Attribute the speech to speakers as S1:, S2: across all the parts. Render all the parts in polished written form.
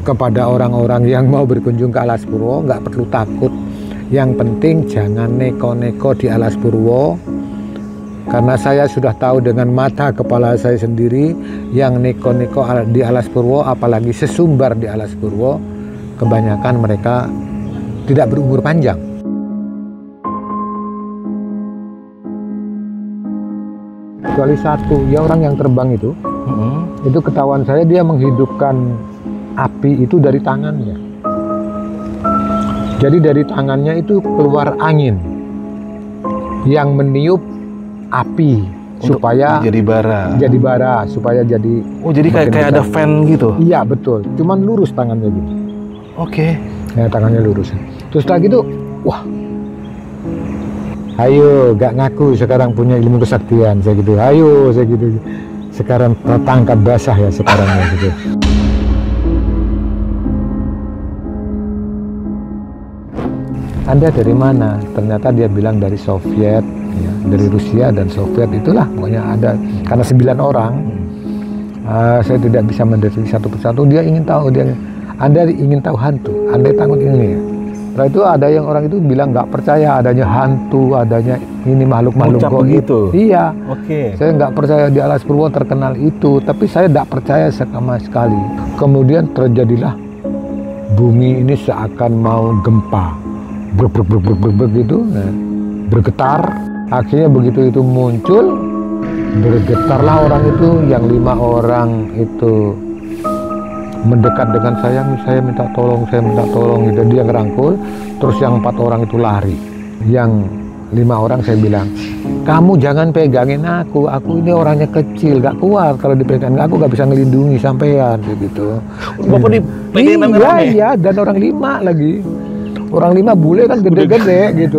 S1: kepada orang-orang yang mau berkunjung ke Alas Purwo, nggak perlu takut. Yang penting jangan neko-neko di Alas Purwo, karena saya sudah tahu dengan mata kepala saya sendiri yang neko-neko di Alas Purwo, apalagi sesumbar di Alas Purwo, kebanyakan mereka tidak berumur panjang. Kecuali satu, ya orang yang terbang itu ketahuan saya dia menghidupkan api itu dari tangannya. Jadi dari tangannya itu keluar angin yang meniup api untuk supaya jadi bara supaya jadi.
S2: Oh, jadi kayak ada fan gitu.
S1: Iya betul, cuman lurus tangannya gitu.
S2: Oke.
S1: Ya tangannya lurus. Terus lagi tuh, wah, ayo gak ngaku sekarang punya ilmu kesaktian, saya gitu. Ayo saya gitu. Sekarang tangkap basah ya sekarang ya gitu. Anda dari mana? Ternyata dia bilang dari Soviet, ya, dari Rusia dan Soviet, itulah pokoknya ada. Karena 9 orang, saya tidak bisa mendeteksi satu persatu. Dia ingin tahu, Anda ingin tahu hantu, Anda takut ini. Setelah itu ada yang orang itu bilang nggak percaya adanya hantu, adanya ini makhluk-makhluk goib.
S2: Gitu.
S1: Iya.
S2: Oke.
S1: Saya nggak percaya di Alas Purwo terkenal itu, tapi saya tidak percaya sama sekali. Kemudian terjadilah bumi ini seakan mau gempa. Begitu, bergetar. Akhirnya begitu itu muncul, bergetarlah orang itu. Yang 5 orang itu mendekat dengan saya minta tolong, gitu. Dia ngerangkul. Terus yang 4 orang itu lari. Yang 5 orang saya bilang, kamu jangan pegangin aku ini orangnya kecil, gak kuat kalau dipegang, aku gak bisa ngelindungi sampean gitu.
S2: Bapak dipegangin
S1: iya, dan orang 5 lagi. Orang 5 bule kan gede-gede gitu.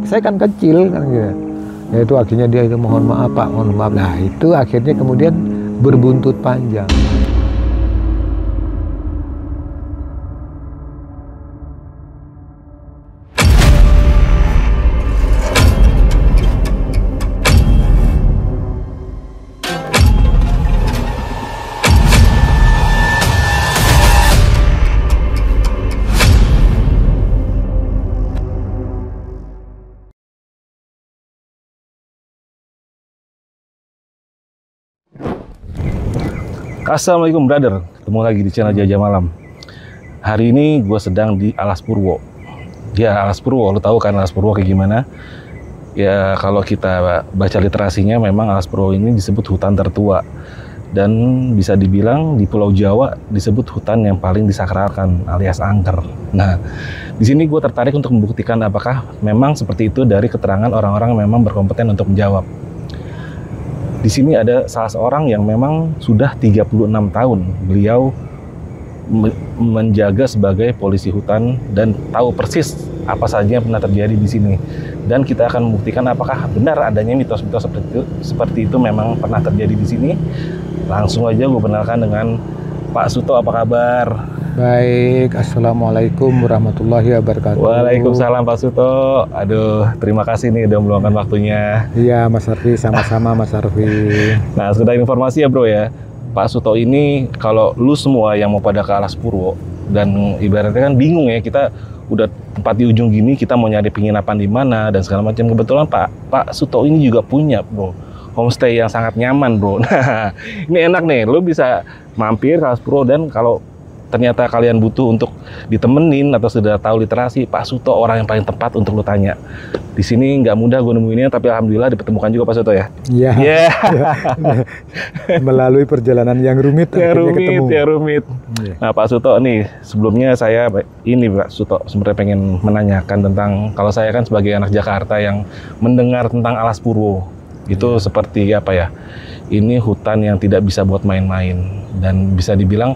S1: Saya kan kecil kan gitu. Ya itu akhirnya dia itu mohon maaf Pak, mohon maaf. Nah itu akhirnya kemudian berbuntut panjang.
S2: Assalamualaikum brother, ketemu lagi di channel Jajah Malam. Hari ini gue sedang di Alas Purwo. Ya Alas Purwo, lo tahu kan Alas Purwo kayak gimana? Ya kalau kita baca literasinya memang Alas Purwo ini disebut hutan tertua. Dan bisa dibilang di Pulau Jawa disebut hutan yang paling disakralkan alias angker. Nah di sini gue tertarik untuk membuktikan apakah memang seperti itu dari keterangan orang-orang yang memang berkompeten untuk menjawab. Di sini ada salah seorang yang memang sudah 36 tahun beliau menjaga sebagai polisi hutan dan tahu persis apa saja yang pernah terjadi di sini. Dan kita akan membuktikan apakah benar adanya mitos-mitos seperti itu memang pernah terjadi di sini. Langsung aja gue kenalkan dengan Pak Suto, apa kabar?
S1: Baik, Assalamualaikum warahmatullahi wabarakatuh.
S2: Waalaikumsalam Pak Suto. Aduh, terima kasih nih udah meluangkan waktunya.
S1: Iya Mas Arfi, sama-sama Mas Arfi.
S2: Nah, sudah informasi ya bro ya. Pak Suto ini kalau lu semua yang mau pada ke Alas Purwo dan ibaratnya kan bingung ya, kita udah tempat di ujung gini, kita mau nyari penginapan di mana dan segala macam. Kebetulan Pak Suto ini juga punya bro homestay yang sangat nyaman bro. Nah, ini enak nih, lu bisa mampir ke Alas Purwo dan kalau ternyata kalian butuh untuk ditemenin atau sudah tahu literasi, Pak Suto orang yang paling tepat untuk lu tanya. Di sini nggak mudah gue nemuinnya, tapi alhamdulillah dipertemukan juga Pak Suto ya.
S1: Iya. Yeah. Melalui perjalanan yang rumit, ketemu.
S2: Rumit. Yeah. Nah Pak Suto nih, sebelumnya saya ini Pak Suto sebenarnya pengen menanyakan tentang, kalau saya kan sebagai anak Jakarta yang mendengar tentang Alas Purwo itu seperti apa ya? Ini hutan yang tidak bisa buat main-main dan bisa dibilang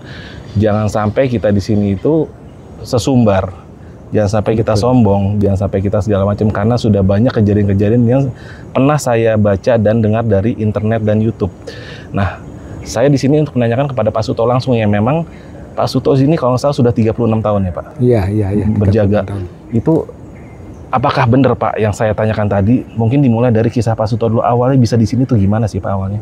S2: jangan sampai kita di sini itu sesumbar, jangan sampai kita sombong, jangan sampai kita segala macam, karena sudah banyak kejadian-kejadian yang pernah saya baca dan dengar dari internet dan YouTube. Nah, saya di sini untuk menanyakan kepada Pak Suto langsung ya, memang Pak Suto sini kalau nggak salah sudah 36 tahun ya Pak? Iya. Berjaga. Itu apakah benar Pak yang saya tanyakan tadi? Mungkin dimulai dari kisah Pak Suto dulu, awalnya bisa di sini tuh gimana sih Pak awalnya?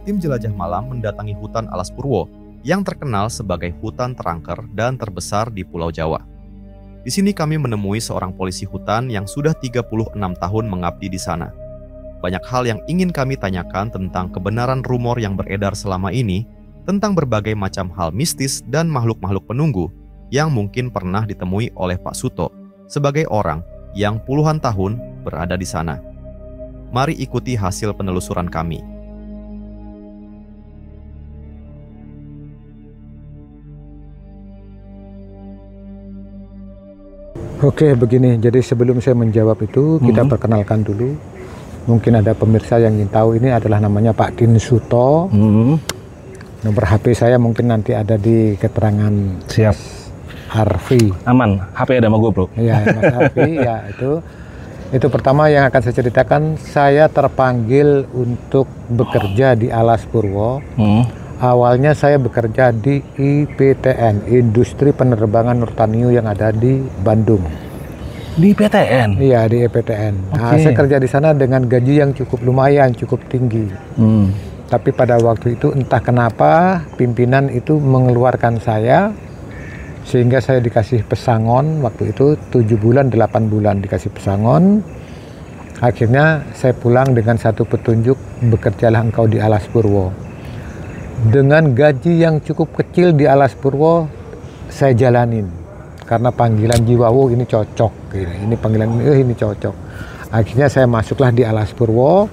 S3: tim jelajah malam mendatangi hutan Alas Purwo yang terkenal sebagai hutan terangker dan terbesar di Pulau Jawa. Di sini kami menemui seorang polisi hutan yang sudah 36 tahun mengabdi di sana. Banyak hal yang ingin kami tanyakan tentang kebenaran rumor yang beredar selama ini tentang berbagai macam hal mistis dan makhluk-makhluk penunggu yang mungkin pernah ditemui oleh Pak Suto sebagai orang yang puluhan tahun berada di sana. Mari ikuti hasil penelusuran kami.
S1: Oke, begini. Jadi sebelum saya menjawab itu, kita perkenalkan dulu. Mungkin ada pemirsa yang ingin tahu, ini adalah namanya Pak Din Suto. Nomor HP saya mungkin nanti ada di keterangan.
S2: Siap.
S1: Harvey.
S2: Aman, HP ada sama gue, bro.
S1: Iya, Mas Harvey, ya itu pertama yang akan saya ceritakan. Saya terpanggil untuk bekerja di Alas Purwo. Awalnya saya bekerja di IPTN, Industri Penerbangan Nurtanio yang ada di Bandung.
S2: Di PTN?
S1: Iya, di IPTN. Nah, saya kerja di sana dengan gaji yang cukup lumayan, cukup tinggi. Tapi pada waktu itu entah kenapa pimpinan itu mengeluarkan saya, sehingga saya dikasih pesangon waktu itu 7 bulan, 8 bulan dikasih pesangon. Akhirnya saya pulang dengan satu petunjuk, bekerjalah engkau di Alas Purwo. Dengan gaji yang cukup kecil di Alas Purwo, saya jalanin. Karena panggilan jiwa, ini cocok. Ini panggilan ini cocok. Akhirnya saya masuklah di Alas Purwo,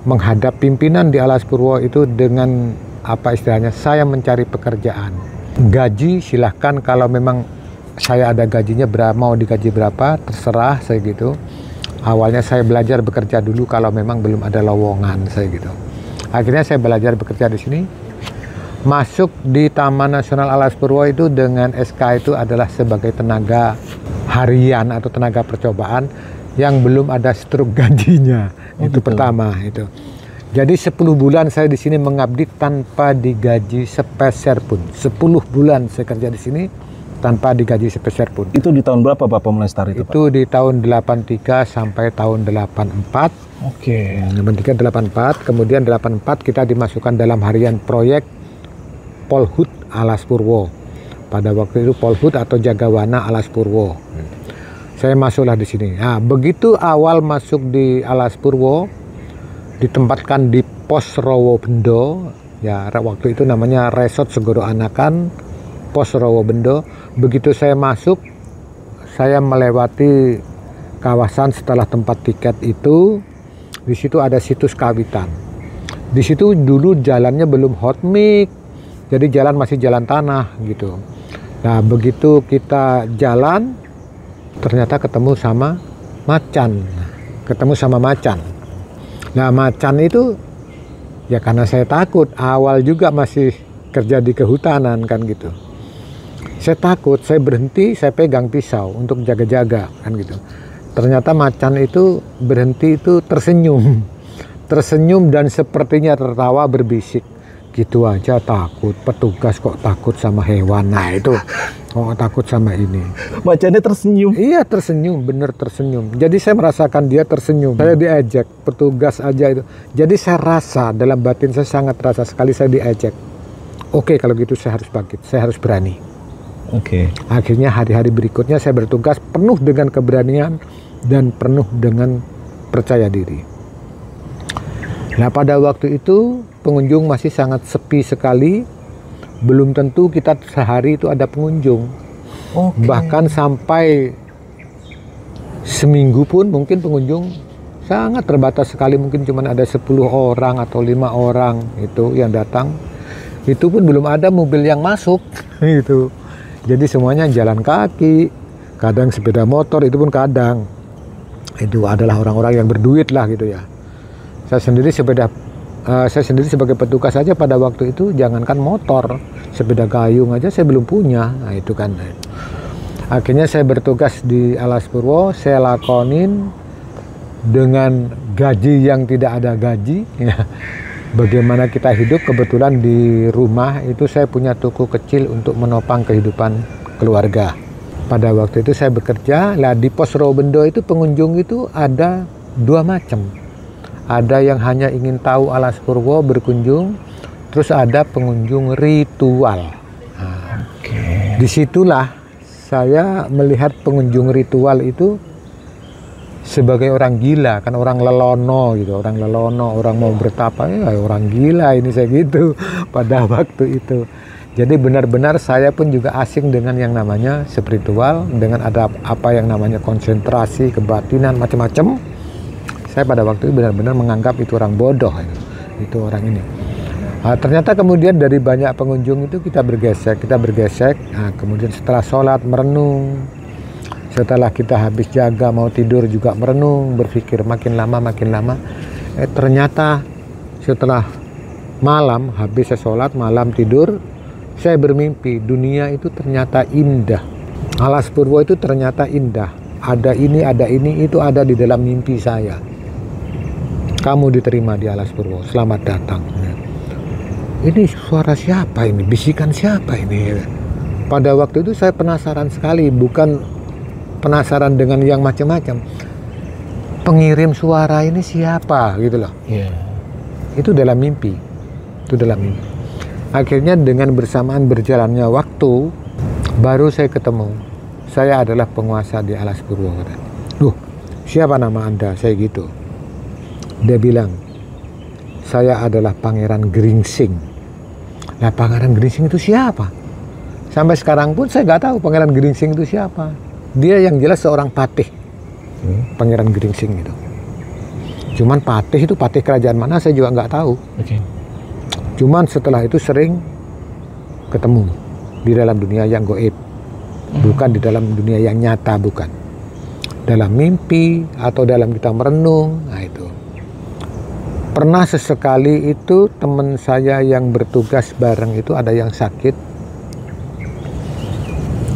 S1: menghadap pimpinan di Alas Purwo itu dengan apa istilahnya, saya mencari pekerjaan. Gaji silahkan, kalau memang saya ada gajinya berapa, mau digaji berapa, terserah saya gitu. Awalnya saya belajar bekerja dulu kalau memang belum ada lowongan saya gitu. Akhirnya saya belajar bekerja di sini. Masuk di Taman Nasional Alas Purwo itu dengan SK itu adalah sebagai tenaga harian atau tenaga percobaan yang belum ada struk gajinya. Itu pertama itu. Jadi 10 bulan saya di sini mengabdi tanpa digaji sepeser pun. 10 bulan saya kerja di sini tanpa digaji sepeser pun.
S2: Itu di tahun berapa Bapak mulai start itu, Pak?
S1: Itu di tahun 83 sampai tahun 84.
S2: Oke.
S1: 83 84, kemudian 84 kita dimasukkan dalam harian proyek Polhut Alas Purwo. Pada waktu itu Polhut atau Jagawana Alas Purwo. Saya masuklah di sini. Nah, begitu awal masuk di Alas Purwo, ditempatkan di Pos Rowobendo. Ya, waktu itu namanya Resort Segoro Anakan, Pos Rowobendo. Begitu saya masuk, saya melewati kawasan setelah tempat tiket itu. Di situ ada situs kawitan. Di situ dulu jalannya belum hot mix, jadi jalan masih jalan tanah gitu. Nah, begitu kita jalan, ternyata ketemu sama macan. Nah, macan itu ya karena saya takut, awal juga masih kerja di kehutanan kan gitu. Saya takut, saya berhenti, saya pegang pisau untuk jaga-jaga kan gitu. Ternyata macan itu berhenti, itu tersenyum dan sepertinya tertawa berbisik. Gitu aja takut, petugas kok takut sama hewan. Nah itu, kok takut sama ini.
S2: Macannya tersenyum?
S1: Iya tersenyum, bener tersenyum. Jadi saya merasakan dia tersenyum. Saya diejek, petugas aja itu. Jadi saya rasa, dalam batin saya sangat rasa sekali saya diejek. Oke, kalau gitu saya harus bangkit, saya harus berani. Akhirnya hari-hari berikutnya saya bertugas penuh dengan keberanian dan penuh dengan percaya diri. Nah, pada waktu itu pengunjung masih sangat sepi sekali. Belum tentu kita sehari itu ada pengunjung. Bahkan sampai seminggu pun mungkin pengunjung sangat terbatas sekali. Mungkin cuma ada 10 orang atau 5 orang itu yang datang. Itu pun belum ada mobil yang masuk. Itu. Jadi semuanya jalan kaki, kadang sepeda motor, itu pun kadang. Itu adalah orang-orang yang berduit lah gitu ya. Saya sendiri sebagai petugas saja pada waktu itu, jangankan motor, sepeda gayung aja saya belum punya. Nah itu kan. Akhirnya saya bertugas di Alas Purwo, saya lakonin dengan gaji yang tidak ada gaji. Bagaimana kita hidup, kebetulan di rumah itu saya punya toko kecil untuk menopang kehidupan keluarga. Pada waktu itu saya bekerja, lah di Pos Rowobendo itu pengunjung itu ada 2 macam. ada yang hanya ingin tahu Alas Purwo berkunjung, terus ada pengunjung ritual. Nah, disitulah saya melihat pengunjung ritual itu sebagai orang gila, kan orang lelono gitu, orang lelono, orang mau bertapa, ya orang gila ini saya gitu pada waktu itu. Jadi benar-benar saya pun juga asing dengan yang namanya spiritual, dengan ada apa yang namanya konsentrasi, kebatinan, macam-macam. Saya pada waktu itu benar-benar menganggap itu orang bodoh, itu orang ini. Nah, ternyata kemudian dari banyak pengunjung itu kita bergesek. Nah, kemudian setelah sholat merenung, setelah kita habis jaga mau tidur juga merenung, berpikir makin lama. Ternyata setelah malam habis saya sholat, malam tidur, saya bermimpi dunia itu ternyata indah. Alas Purwo itu ternyata indah. Ada ini, itu ada di dalam mimpi saya. Kamu diterima di Alas Purwo, selamat datang. Ini suara siapa ini? Bisikan siapa ini? Pada waktu itu saya penasaran sekali, bukan penasaran dengan yang macam-macam. Pengirim suara ini siapa gitu loh. Itu dalam mimpi. Akhirnya dengan bersamaan berjalannya waktu, baru saya ketemu. Saya adalah penguasa di Alas Purwo. Duh, siapa nama Anda? Saya gitu. Dia bilang, saya adalah Pangeran Gringsing. Nah, Pangeran Gringsing itu siapa? Sampai sekarang pun saya nggak tahu Pangeran Gringsing itu siapa. Dia yang jelas seorang patih, Pangeran Gringsing itu. Cuman patih itu patih kerajaan mana saya juga nggak tahu. Cuman setelah itu sering ketemu di dalam dunia yang goib, bukan di dalam dunia yang nyata, bukan. Dalam mimpi atau dalam kita merenung, nah itu. Pernah sesekali itu teman saya yang bertugas bareng itu ada yang sakit.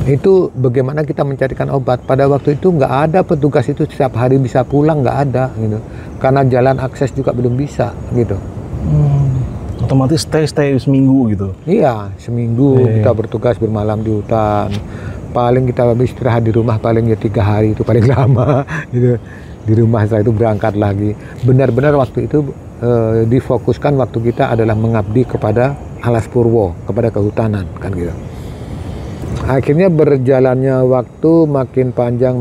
S1: Itu bagaimana kita mencarikan obat. Pada waktu itu nggak ada petugas itu setiap hari bisa pulang, nggak ada gitu. Karena jalan akses juga belum bisa gitu.
S2: Otomatis stay seminggu gitu.
S1: Iya, seminggu kita bertugas bermalam di hutan. Paling kita habis istirahat di rumah paling ya 3 hari itu paling lama gitu. Di rumah saya itu berangkat lagi. Benar-benar waktu itu difokuskan waktu kita adalah mengabdi kepada Alas Purwo, kepada kehutanan kan gitu. Akhirnya berjalannya waktu makin panjang,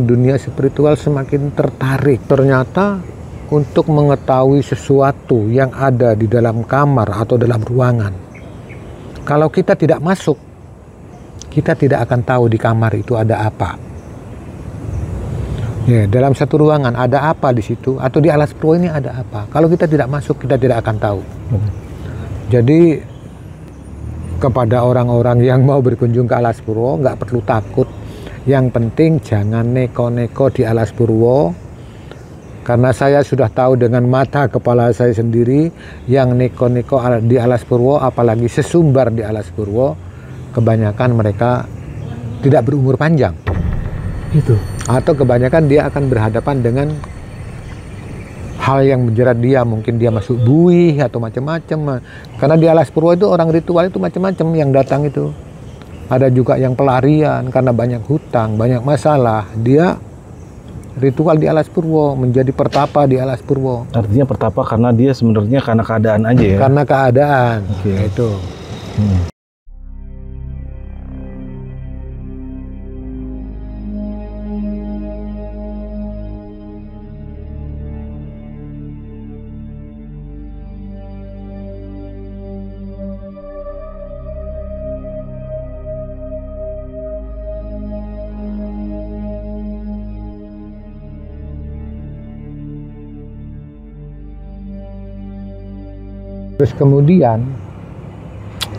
S1: dunia spiritual semakin tertarik. Ternyata untuk mengetahui sesuatu yang ada di dalam kamar atau dalam ruangan, kalau kita tidak masuk, kita tidak akan tahu di kamar itu ada apa. Ya, dalam satu ruangan ada apa di situ, atau di Alas Purwo ini ada apa. Kalau kita tidak masuk, kita tidak akan tahu. Jadi kepada orang-orang yang mau berkunjung ke Alas Purwo, nggak perlu takut. Yang penting jangan neko-neko di Alas Purwo. Karena saya sudah tahu dengan mata kepala saya sendiri, yang neko-neko di Alas Purwo, apalagi sesumbar di Alas Purwo, kebanyakan mereka tidak berumur panjang. Itu. Atau kebanyakan dia akan berhadapan dengan hal yang menjerat dia, mungkin dia masuk buih atau macam-macam. Karena di Alas Purwo itu orang ritual itu macam-macam yang datang itu. Ada juga yang pelarian karena banyak hutang, banyak masalah. Dia ritual di Alas Purwo, menjadi pertapa di Alas Purwo.
S2: Artinya pertapa karena dia sebenarnya karena keadaan aja ya?
S1: Karena keadaan, itu. Terus kemudian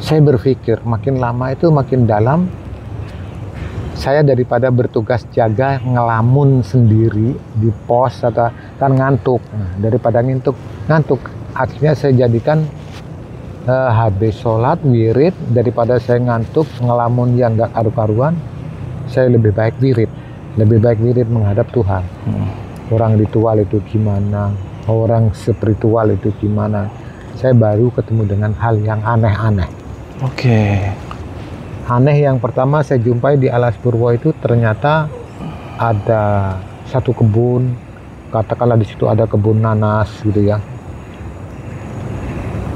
S1: saya berpikir makin lama itu makin dalam, saya daripada bertugas jaga ngelamun sendiri di pos atau kan ngantuk. Nah, daripada ngantuk, akhirnya saya jadikan habis sholat wirid, daripada saya ngantuk ngelamun yang gak karu-karuan, saya lebih baik wirid menghadap Tuhan. Orang ritual itu gimana, orang spiritual itu gimana. Saya baru ketemu dengan hal yang aneh-aneh. Aneh yang pertama saya jumpai di Alas Purwo itu ternyata ada satu kebun katakanlah di situ ada kebun nanas gitu ya.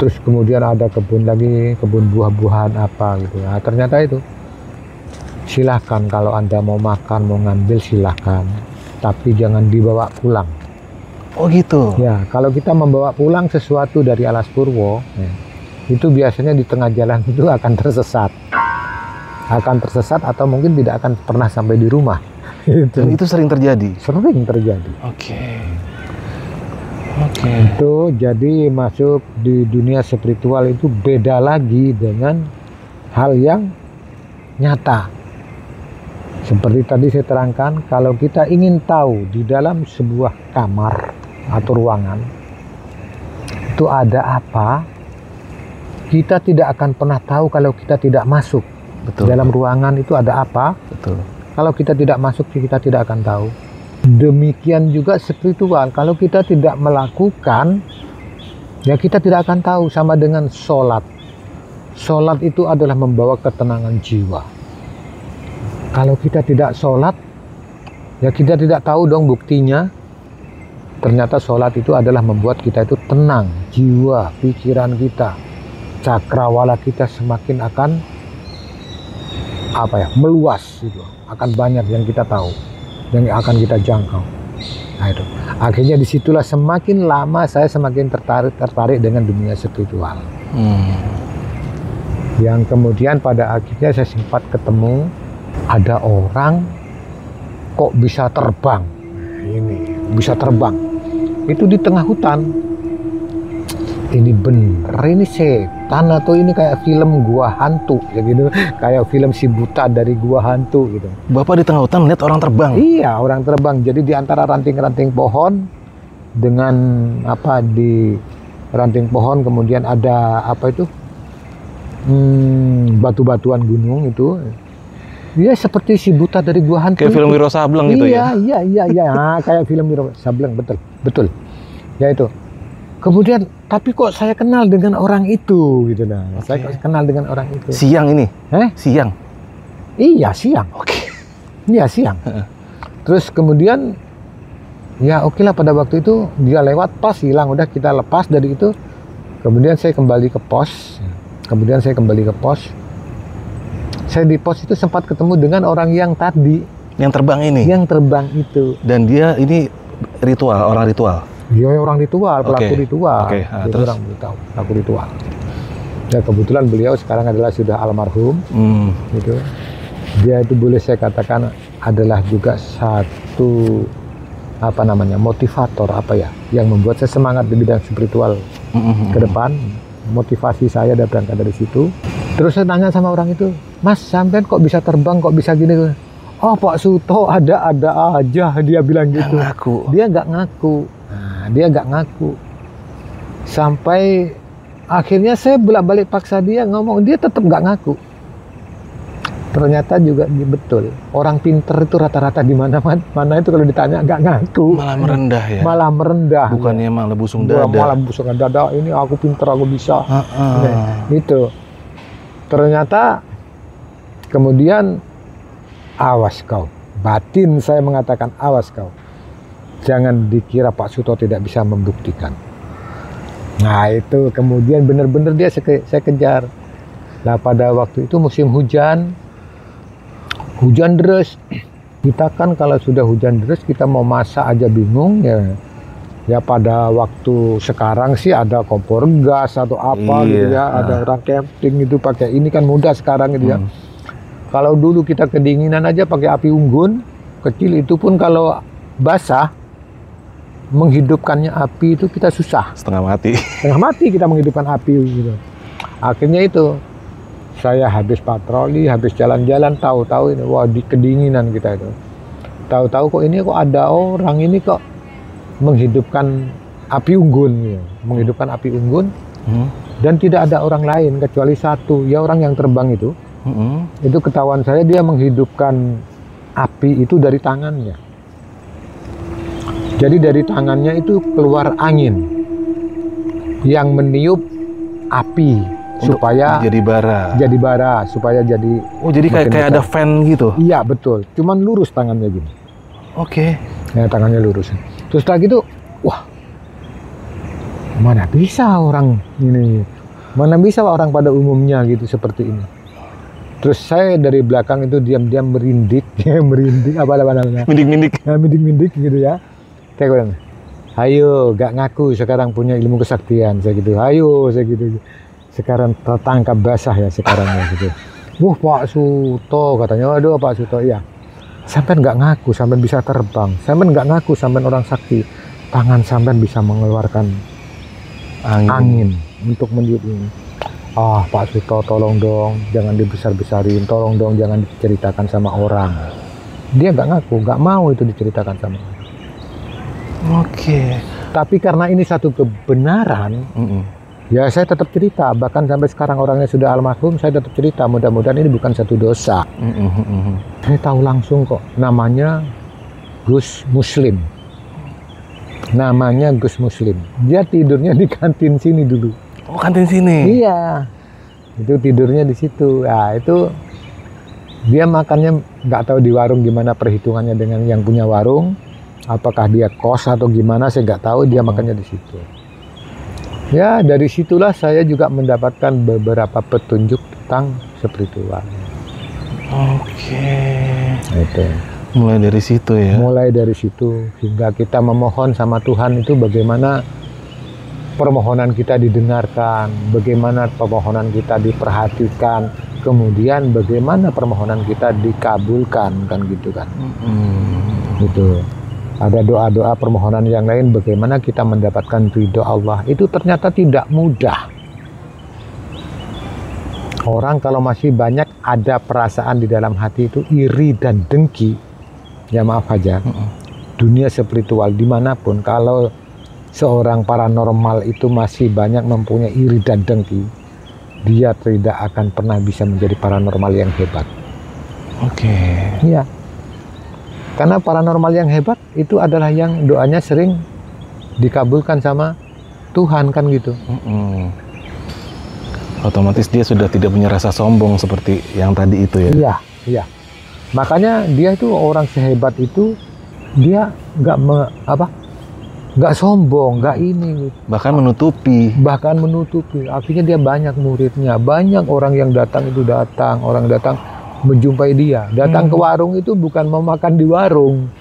S1: Terus kemudian ada kebun lagi, kebun buah-buahan apa gitu. Nah, ternyata itu silahkan kalau Anda mau makan, mau ngambil silahkan, tapi jangan dibawa pulang.
S2: Oh gitu.
S1: Ya, kalau kita membawa pulang sesuatu dari Alas Purwo, ya, itu biasanya di tengah jalan itu akan tersesat. Akan tersesat atau mungkin tidak akan pernah sampai di rumah.
S2: Dan itu sering terjadi?
S1: Sering terjadi.
S2: Oke.
S1: Itu jadi masuk di dunia spiritual itu beda lagi dengan hal yang nyata. Seperti tadi saya terangkan, kalau kita ingin tahu di dalam sebuah kamar atau ruangan itu ada apa, kita tidak akan pernah tahu kalau kita tidak masuk.
S2: Betul.
S1: Dalam ruangan itu ada apa.
S2: Betul.
S1: Kalau kita tidak masuk, kita tidak akan tahu. Demikian juga spiritual, kalau kita tidak melakukan, ya kita tidak akan tahu. Sama dengan sholat. Sholat itu adalah membawa ketenangan jiwa. Kalau kita tidak sholat, ya kita tidak tahu dong buktinya. Ternyata sholat itu adalah membuat kita itu tenang, jiwa, pikiran kita, cakrawala kita semakin akan meluas gitu. Akan banyak yang kita tahu, yang akan kita jangkau. Nah itu, akhirnya disitulah semakin lama saya semakin tertarik dengan dunia spiritual. Yang kemudian pada akhirnya saya sempat ketemu ada orang kok bisa terbang. Ini bisa terbang. Itu di tengah hutan. Ini bener, ini setan atau ini kayak film gua hantu ya gitu, kayak film si buta dari gua hantu gitu.
S2: Bapak di tengah hutan melihat orang terbang?
S1: Iya, orang terbang. Jadi di antara ranting-ranting pohon dengan di ranting pohon kemudian ada batu-batuan gunung itu. Iya, seperti si buta dari gua hantu.
S2: Kayak film Wiro Sableng gitu ya?
S1: Iya. Nah, kayak film Wiro Sableng, betul. Ya itu. Kemudian, tapi kok saya kenal dengan orang itu gitu nah. Saya kenal dengan orang itu.
S2: Siang ini? Siang?
S1: Iya, siang. Iya, siang. Terus kemudian, ya oke lah pada waktu itu dia lewat pas hilang, udah kita lepas dari itu. Kemudian saya kembali ke pos. Saya di pos itu sempat ketemu dengan orang yang tadi.
S2: Yang terbang ini? Yang
S1: terbang itu.
S2: Dan dia ini orang ritual?
S1: Dia orang ritual, pelaku ritual.
S2: Terus?
S1: Pelaku ritual. Ya kebetulan beliau sekarang adalah sudah almarhum. Gitu. Dia itu boleh saya katakan adalah juga satu motivator yang membuat saya semangat di bidang spiritual ke depan. Motivasi saya udah berangkat dari situ. Terus saya tanya sama orang itu, Mas, sampean kok bisa terbang, kok bisa gini? Oh, Pak Suto ada aja, dia bilang gitu. Dia nggak ngaku. Dia nggak ngaku. Sampai akhirnya saya bolak-balik paksa dia ngomong, dia tetap nggak ngaku. Ternyata juga betul. Orang pinter itu rata-rata di mana itu kalau ditanya nggak ngaku.
S2: Malah merendah ya?
S1: Malah merendah.
S2: Bukannya malah busung dada?
S1: Malah busung dada, ini aku pinter, aku bisa. Gitu. Ternyata kemudian awas kau. Batin saya mengatakan awas kau. Jangan dikira Pak Suto tidak bisa membuktikan. Nah itu kemudian benar-benar dia saya kejar. Nah pada waktu itu musim hujan deras. Kita kan kalau sudah hujan deras kita mau masak aja bingung ya. Ya pada waktu sekarang sih ada kompor gas atau apa gitu ya. Ada orang camping itu pakai ini kan mudah sekarang gitu ya. Kalau dulu kita kedinginan aja pakai api unggun kecil, itu pun kalau basah menghidupkannya api itu kita susah.
S2: Setengah mati kita menghidupkan api gitu. Akhirnya itu saya habis patroli, habis jalan-jalan, tahu-tahu ini wah di kedinginan kita itu. Tahu-tahu kok ini kok ada orang ini kok menghidupkan api unggun gitu. Menghidupkan api unggun dan tidak ada orang lain kecuali satu, ya orang yang terbang itu. Itu ketahuan saya dia menghidupkan api itu dari tangannya. Jadi dari tangannya itu keluar angin yang meniup api supaya jadi bara
S1: supaya jadi.
S2: Oh jadi kayak ada fan gitu?
S1: Iya betul, cuman lurus tangannya gini.
S2: Oke.
S1: Ya tangannya lurus. Terus lagi itu, wah, mana bisa orang ini, mana bisa orang pada umumnya gitu seperti ini. Terus saya dari belakang itu diam-diam merindik, merindik apa namanya?
S2: Mindik-mindik.
S1: Mindik-mindik gitu ya. Saya bilang, ayo, gak ngaku sekarang punya ilmu kesaktian, saya gitu. Ayo, saya gitu. Sekarang tertangkap basah ya sekarang ya gitu. Pak Suto katanya, waduh Pak Suto ya. Sampai nggak ngaku, sampai bisa terbang. Sampai nggak ngaku, sampai orang sakti. Tangan sampai bisa mengeluarkan angin untuk meniup ini. Pak Suto tolong dong, jangan dibesar-besarin. Tolong dong, jangan diceritakan sama orang. Dia nggak ngaku, nggak mau itu diceritakan sama orang.
S2: Oke.
S1: Tapi karena ini satu kebenaran, ya saya tetap cerita. Bahkan sampai sekarang orangnya sudah almarhum, saya tetap cerita. Mudah-mudahan ini bukan satu dosa. Saya tahu langsung kok. Namanya Gus Muslim. Namanya Gus Muslim. Dia tidurnya di kantin sini dulu.
S2: Oh, kantin sini?
S1: Iya. Itu tidurnya di situ. Nah, itu dia makannya nggak tahu di warung gimana perhitungannya dengan yang punya warung. Apakah dia kos atau gimana, saya nggak tahu. Dia makannya di situ. Ya, dari situlah saya juga mendapatkan beberapa petunjuk tentang spiritual.
S2: Oke.
S1: Itu.
S2: Mulai dari situ ya?
S1: Mulai dari situ, hingga kita memohon sama Tuhan itu bagaimana permohonan kita didengarkan, bagaimana permohonan kita diperhatikan, kemudian bagaimana permohonan kita dikabulkan, kan gitu kan. Gitu. Ada doa-doa permohonan yang lain, bagaimana kita mendapatkan ridho Allah. Itu ternyata tidak mudah. Orang kalau masih banyak ada perasaan di dalam hati itu iri dan dengki, ya maaf aja, dunia spiritual dimanapun, kalau seorang paranormal itu masih banyak mempunyai iri dan dengki, dia tidak akan pernah bisa menjadi paranormal yang hebat.
S2: Oke.
S1: Iya. Karena paranormal yang hebat itu adalah yang doanya sering dikabulkan sama Tuhan, kan gitu.
S2: Otomatis dia sudah tidak punya rasa sombong seperti yang tadi itu ya?
S1: Iya, iya. Makanya dia itu orang sehebat itu, dia nggak sombong, nggak ini.
S2: Bahkan menutupi.
S1: Bahkan menutupi. Akhirnya dia banyak muridnya, banyak orang yang datang itu datang, orang datang menjumpai dia. Datang ke warung itu bukan mau makan di warung,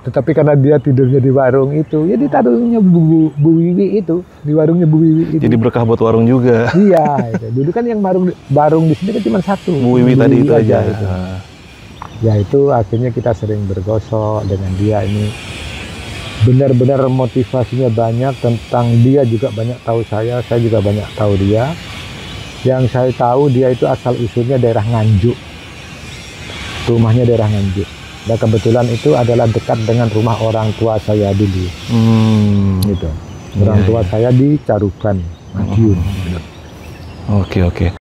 S1: tetapi karena dia tidurnya di warung itu, ya ditaruhnya Bu Wiwi itu, di warungnya Bu Wiwi itu.
S2: Jadi berkah buat warung juga.
S1: Iya, itu. Dulu kan yang warung di sini kan cuma satu.
S2: Bu Wiwi tadi itu aja.
S1: Itu. Ya itu akhirnya kita sering bergosok dengan dia ini. Benar-benar motivasinya banyak, tentang dia juga banyak tahu saya juga banyak tahu dia. Yang saya tahu dia itu asal usulnya daerah Nganjuk. Rumahnya daerah Nganjuk. Dan kebetulan itu adalah dekat dengan rumah orang tua saya dulu. Gitu. Orang tua saya di Caruban, Madiun.
S2: Oke.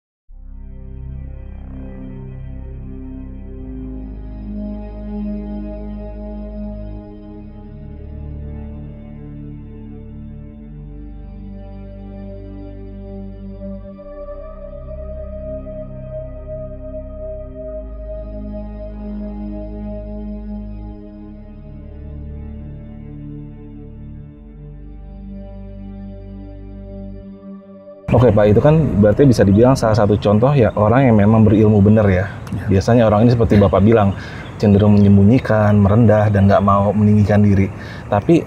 S2: Oke Pak, itu kan berarti bisa dibilang salah satu contoh ya orang yang memang berilmu benar ya. Biasanya orang ini seperti Bapak bilang, cenderung menyembunyikan, merendah, dan nggak mau meninggikan diri. Tapi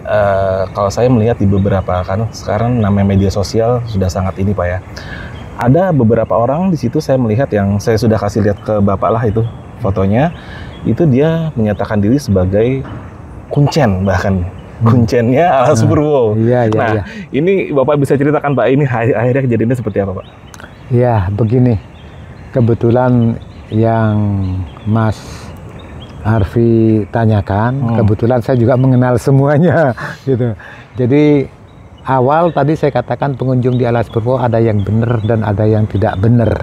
S2: kalau saya melihat di beberapa, kan sekarang namanya media sosial sudah sangat ini Pak ya. Ada beberapa orang di situ saya melihat, yang saya sudah kasih lihat ke Bapak lah itu fotonya, itu dia menyatakan diri sebagai kuncen bahkan. Kuncennya Alas Purwo.
S1: Iya.
S2: Ini Bapak bisa ceritakan Pak, ini akhirnya kejadiannya seperti apa Pak?
S1: Ya, begini. Kebetulan yang Mas Arfi tanyakan, kebetulan saya juga mengenal semuanya gitu. Jadi awal tadi saya katakan pengunjung di Alas Purwo ada yang benar dan ada yang tidak benar.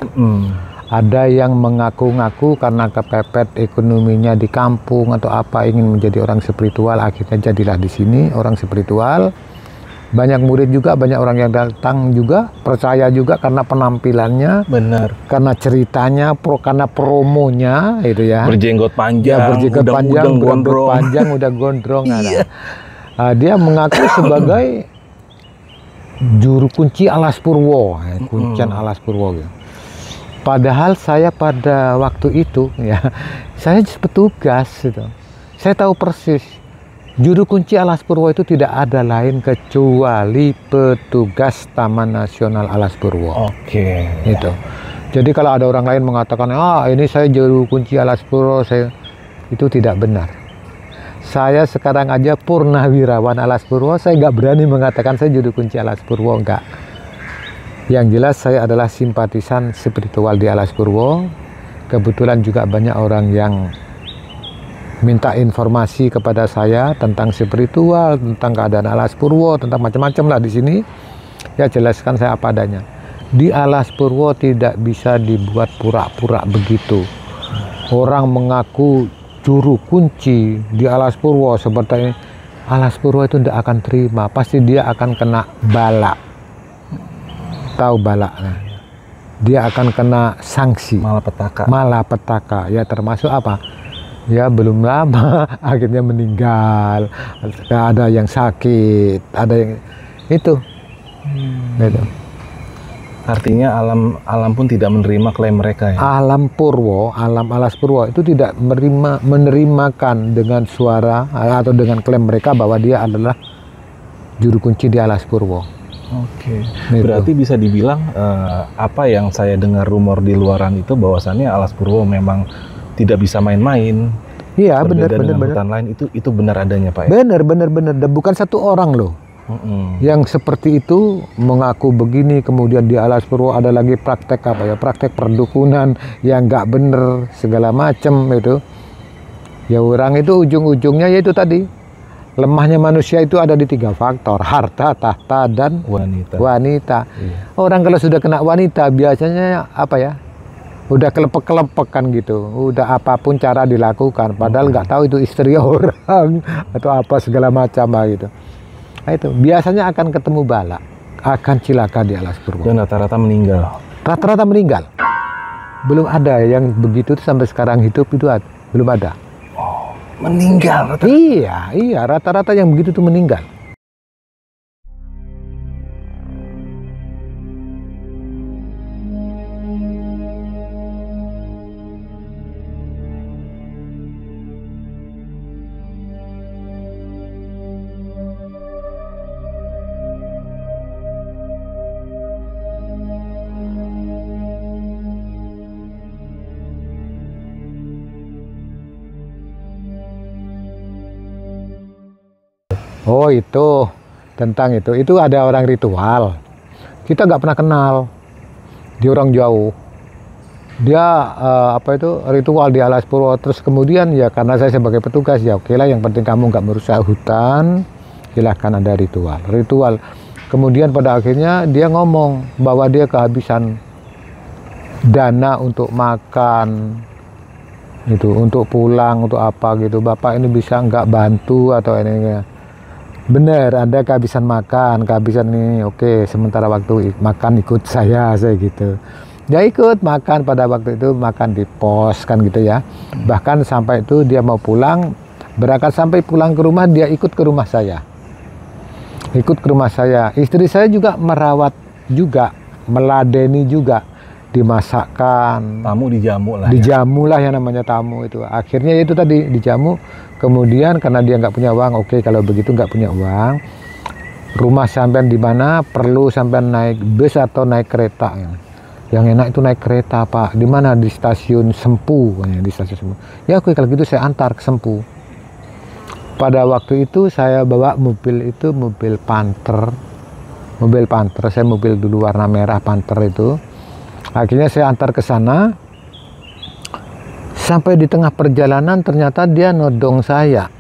S1: Ada yang mengaku-ngaku karena kepepet ekonominya di kampung atau apa, ingin menjadi orang spiritual, akhirnya jadilah di sini orang spiritual. Banyak murid juga, banyak orang yang datang juga, percaya juga karena penampilannya,
S2: benar,
S1: karena ceritanya, karena promonya itu ya.
S2: Berjenggot panjang,
S1: ya, berjenggot panjang,
S2: gondrong,
S1: panjang, udah gondrong.
S2: Iya.
S1: Dia mengaku sebagai juru kunci Alas Purwo, kuncian Alas Purwo gitu. Padahal saya pada waktu itu ya, saya petugas gitu. Saya tahu persis juru kunci Alas Purwo itu tidak ada lain kecuali petugas Taman Nasional Alas Purwo.
S2: Oke.
S1: Itu. Jadi kalau ada orang lain mengatakan, ini saya juru kunci Alas Purwo, itu tidak benar. Saya sekarang aja purnawirawan Alas Purwo, saya nggak berani mengatakan saya juru kunci Alas Purwo, enggak. Yang jelas saya adalah simpatisan spiritual di Alas Purwo. Kebetulan juga banyak orang yang minta informasi kepada saya tentang spiritual, tentang keadaan Alas Purwo, tentang macam-macam lah di sini. Ya jelaskan saya apa adanya. Di Alas Purwo tidak bisa dibuat pura-pura begitu. Orang mengaku juru kunci di Alas Purwo seperti ini, Alas Purwo itu tidak akan terima. Pasti dia akan kena bala. Tahu bala? Dia akan kena sanksi.
S2: Malapetaka.
S1: Malapetaka. Ya termasuk apa? Ya belum lama akhirnya meninggal, ada yang sakit, ada yang itu. Gitu.
S2: Artinya alam pun tidak menerima klaim mereka ya.
S1: Alam Purwo, alam Alas Purwo itu tidak menerimakan dengan suara atau dengan klaim mereka bahwa dia adalah juru kunci di Alas Purwo.
S2: Oke.
S1: Gitu.
S2: Berarti bisa dibilang apa yang saya dengar rumor di luaran itu bahwasannya Alas Purwo memang tidak bisa main-main.
S1: Iya, benar.
S2: Hutan lain itu benar adanya, Pak.
S1: Benar. Dan bukan satu orang loh. Yang seperti itu mengaku begini, kemudian di Alas Purwo ada lagi praktek praktek perdukunan yang nggak bener segala macam itu. Ya orang itu ujung-ujungnya yaitu tadi, lemahnya manusia itu ada di 3 faktor: harta, tahta, dan wanita.
S2: Iya.
S1: Orang kalau sudah kena wanita biasanya udah kelepek-kelepek kan gitu, udah apapun cara dilakukan, padahal nggak tahu itu istri orang atau apa segala macam gitu. Nah, itu biasanya akan ketemu bala, akan cilaka di Alas Purwo.
S2: Dan rata-rata meninggal.
S1: Rata-rata meninggal. Belum ada yang begitu sampai sekarang hidup itu belum ada.
S2: Oh, meninggal.
S1: Iya, rata-rata yang begitu tuh meninggal. Oh itu, tentang itu ada orang ritual. Kita nggak pernah kenal, dia orang jauh. Dia ritual di Alas Purwo. Terus kemudian ya karena saya sebagai petugas ya oke lah, yang penting kamu nggak merusak hutan, silahkan ada ritual. Kemudian pada akhirnya dia ngomong bahwa dia kehabisan dana untuk makan, itu untuk pulang, untuk apa gitu. Bapak ini bisa nggak bantu atau ini? Bener, Anda kehabisan makan, kehabisan ini, oke, sementara waktu makan ikut saya gitu. Dia ikut makan pada waktu itu, makan di pos kan gitu ya. Bahkan sampai itu dia mau pulang, berangkat sampai pulang ke rumah, dia ikut ke rumah saya. Ikut ke rumah saya. Istri saya juga merawat juga, meladeni juga, dimasakkan.
S2: Tamu dijamu lah.
S1: Dijamu lah yang namanya tamu itu. Akhirnya itu tadi dijamu. Kemudian karena dia nggak punya uang, oke kalau begitu nggak punya uang, rumah sampean di mana, perlu sampean naik bus atau naik kereta. Yang enak itu naik kereta, Pak. Di mana? Di stasiun Sempu, di stasiun Sempu. Ya oke kalau gitu saya antar ke Sempu. Pada waktu itu saya bawa mobil Panther. Saya mobil dulu warna merah Panther itu. Akhirnya saya antar ke sana. Sampai di tengah perjalanan ternyata dia nodong saya.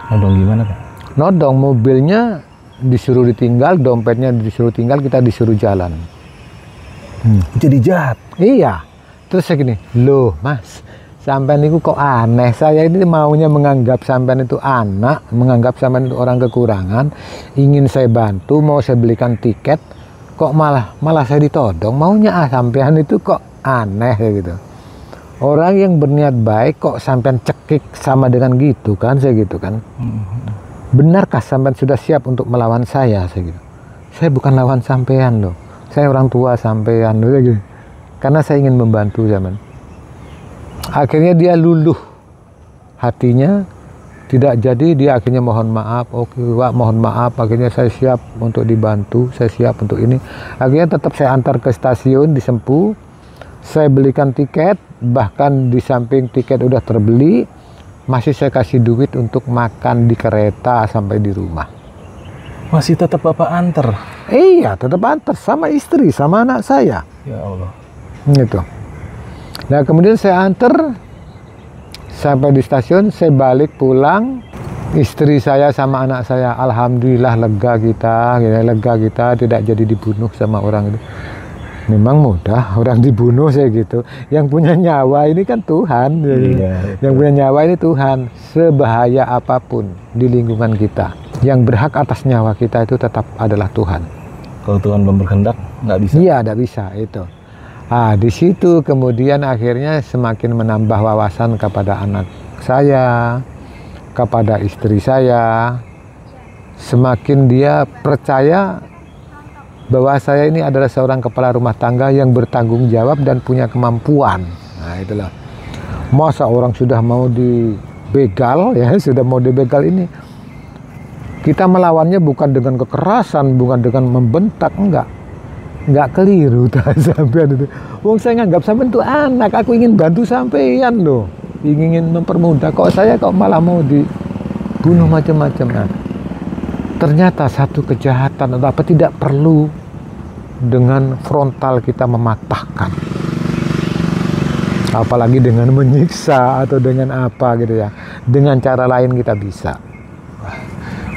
S2: Nodong gimana, Pak?
S1: Nodong, mobilnya disuruh ditinggal, dompetnya disuruh tinggal, kita disuruh jalan.
S2: Jadi jahat?
S1: Iya. Terus saya gini, loh Mas, sampean itu kok aneh. Saya ini maunya menganggap sampean itu anak, menganggap sampean itu orang kekurangan, ingin saya bantu, mau saya belikan tiket, kok malah saya ditodong. Maunya sampean itu kok aneh gitu. Orang yang berniat baik kok sampean cekik sama dengan gitu kan, saya gitu kan. benarkah sampean sudah siap untuk melawan saya? Saya gitu. Saya bukan lawan sampean loh. Saya orang tua sampean loh. Gitu. Karena saya ingin membantu zaman. Akhirnya dia luluh hatinya, tidak jadi, dia akhirnya mohon maaf. Oke Pak, mohon maaf. Akhirnya saya siap untuk dibantu, saya siap untuk ini. Akhirnya tetap saya antar ke stasiun di Sempu. Saya belikan tiket, bahkan di samping tiket udah terbeli, masih saya kasih duit untuk makan di kereta sampai di rumah.
S2: Masih tetap Bapak antar?
S1: Iya, tetap antar sama istri, sama anak saya.
S2: Ya Allah.
S1: Gitu. Nah kemudian saya antar sampai di stasiun, saya balik pulang, istri saya sama anak saya, alhamdulillah lega kita tidak jadi dibunuh sama orang itu. Memang mudah orang dibunuh saya gitu. Yang punya nyawa ini kan Tuhan. Yang punya nyawa ini Tuhan. Sebahaya apapun di lingkungan kita, yang berhak atas nyawa kita itu tetap adalah Tuhan.
S2: Kalau Tuhan belum berkehendak, nggak bisa.
S1: Iya, nggak bisa itu. Ah, di situ kemudian akhirnya semakin menambah wawasan kepada anak saya, kepada istri saya. Semakin dia percaya bahwa saya ini adalah seorang kepala rumah tangga yang bertanggung jawab dan punya kemampuan. Nah, itulah. Masa orang sudah mau dibegal, ya, sudah mau dibegal ini. Kita melawannya bukan dengan kekerasan, bukan dengan membentak, enggak keliru sampean itu. Wong saya nganggap sampean itu anak, aku ingin bantu sampean loh, ingin mempermudah. Kok saya malah mau dibunuh macam-macam. Nah, ternyata satu kejahatan atau apa tidak perlu dengan frontal kita mematahkan, apalagi dengan menyiksa atau dengan apa gitu ya. Dengan cara lain kita bisa.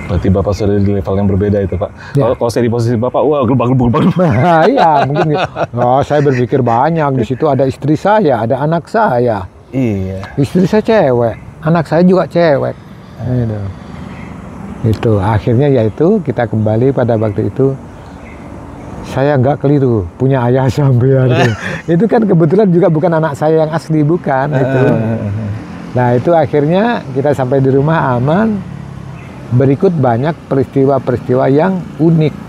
S2: Berarti Bapak sudah di level yang berbeda itu Pak.
S1: Ya.
S2: Kalau saya di posisi Bapak, wah gelubang.
S1: Nah, iya mungkin. Oh, saya berpikir banyak. Di situ ada istri saya, ada anak saya.
S2: Iya.
S1: Istri saya cewek, anak saya juga cewek. Gitu. Itu akhirnya yaitu kita kembali pada waktu itu. Saya nggak keliru punya ayah sampean. Itu kan kebetulan juga bukan anak saya yang asli, bukan itu. Nah itu akhirnya kita sampai di rumah aman. Berikut banyak peristiwa-peristiwa yang unik.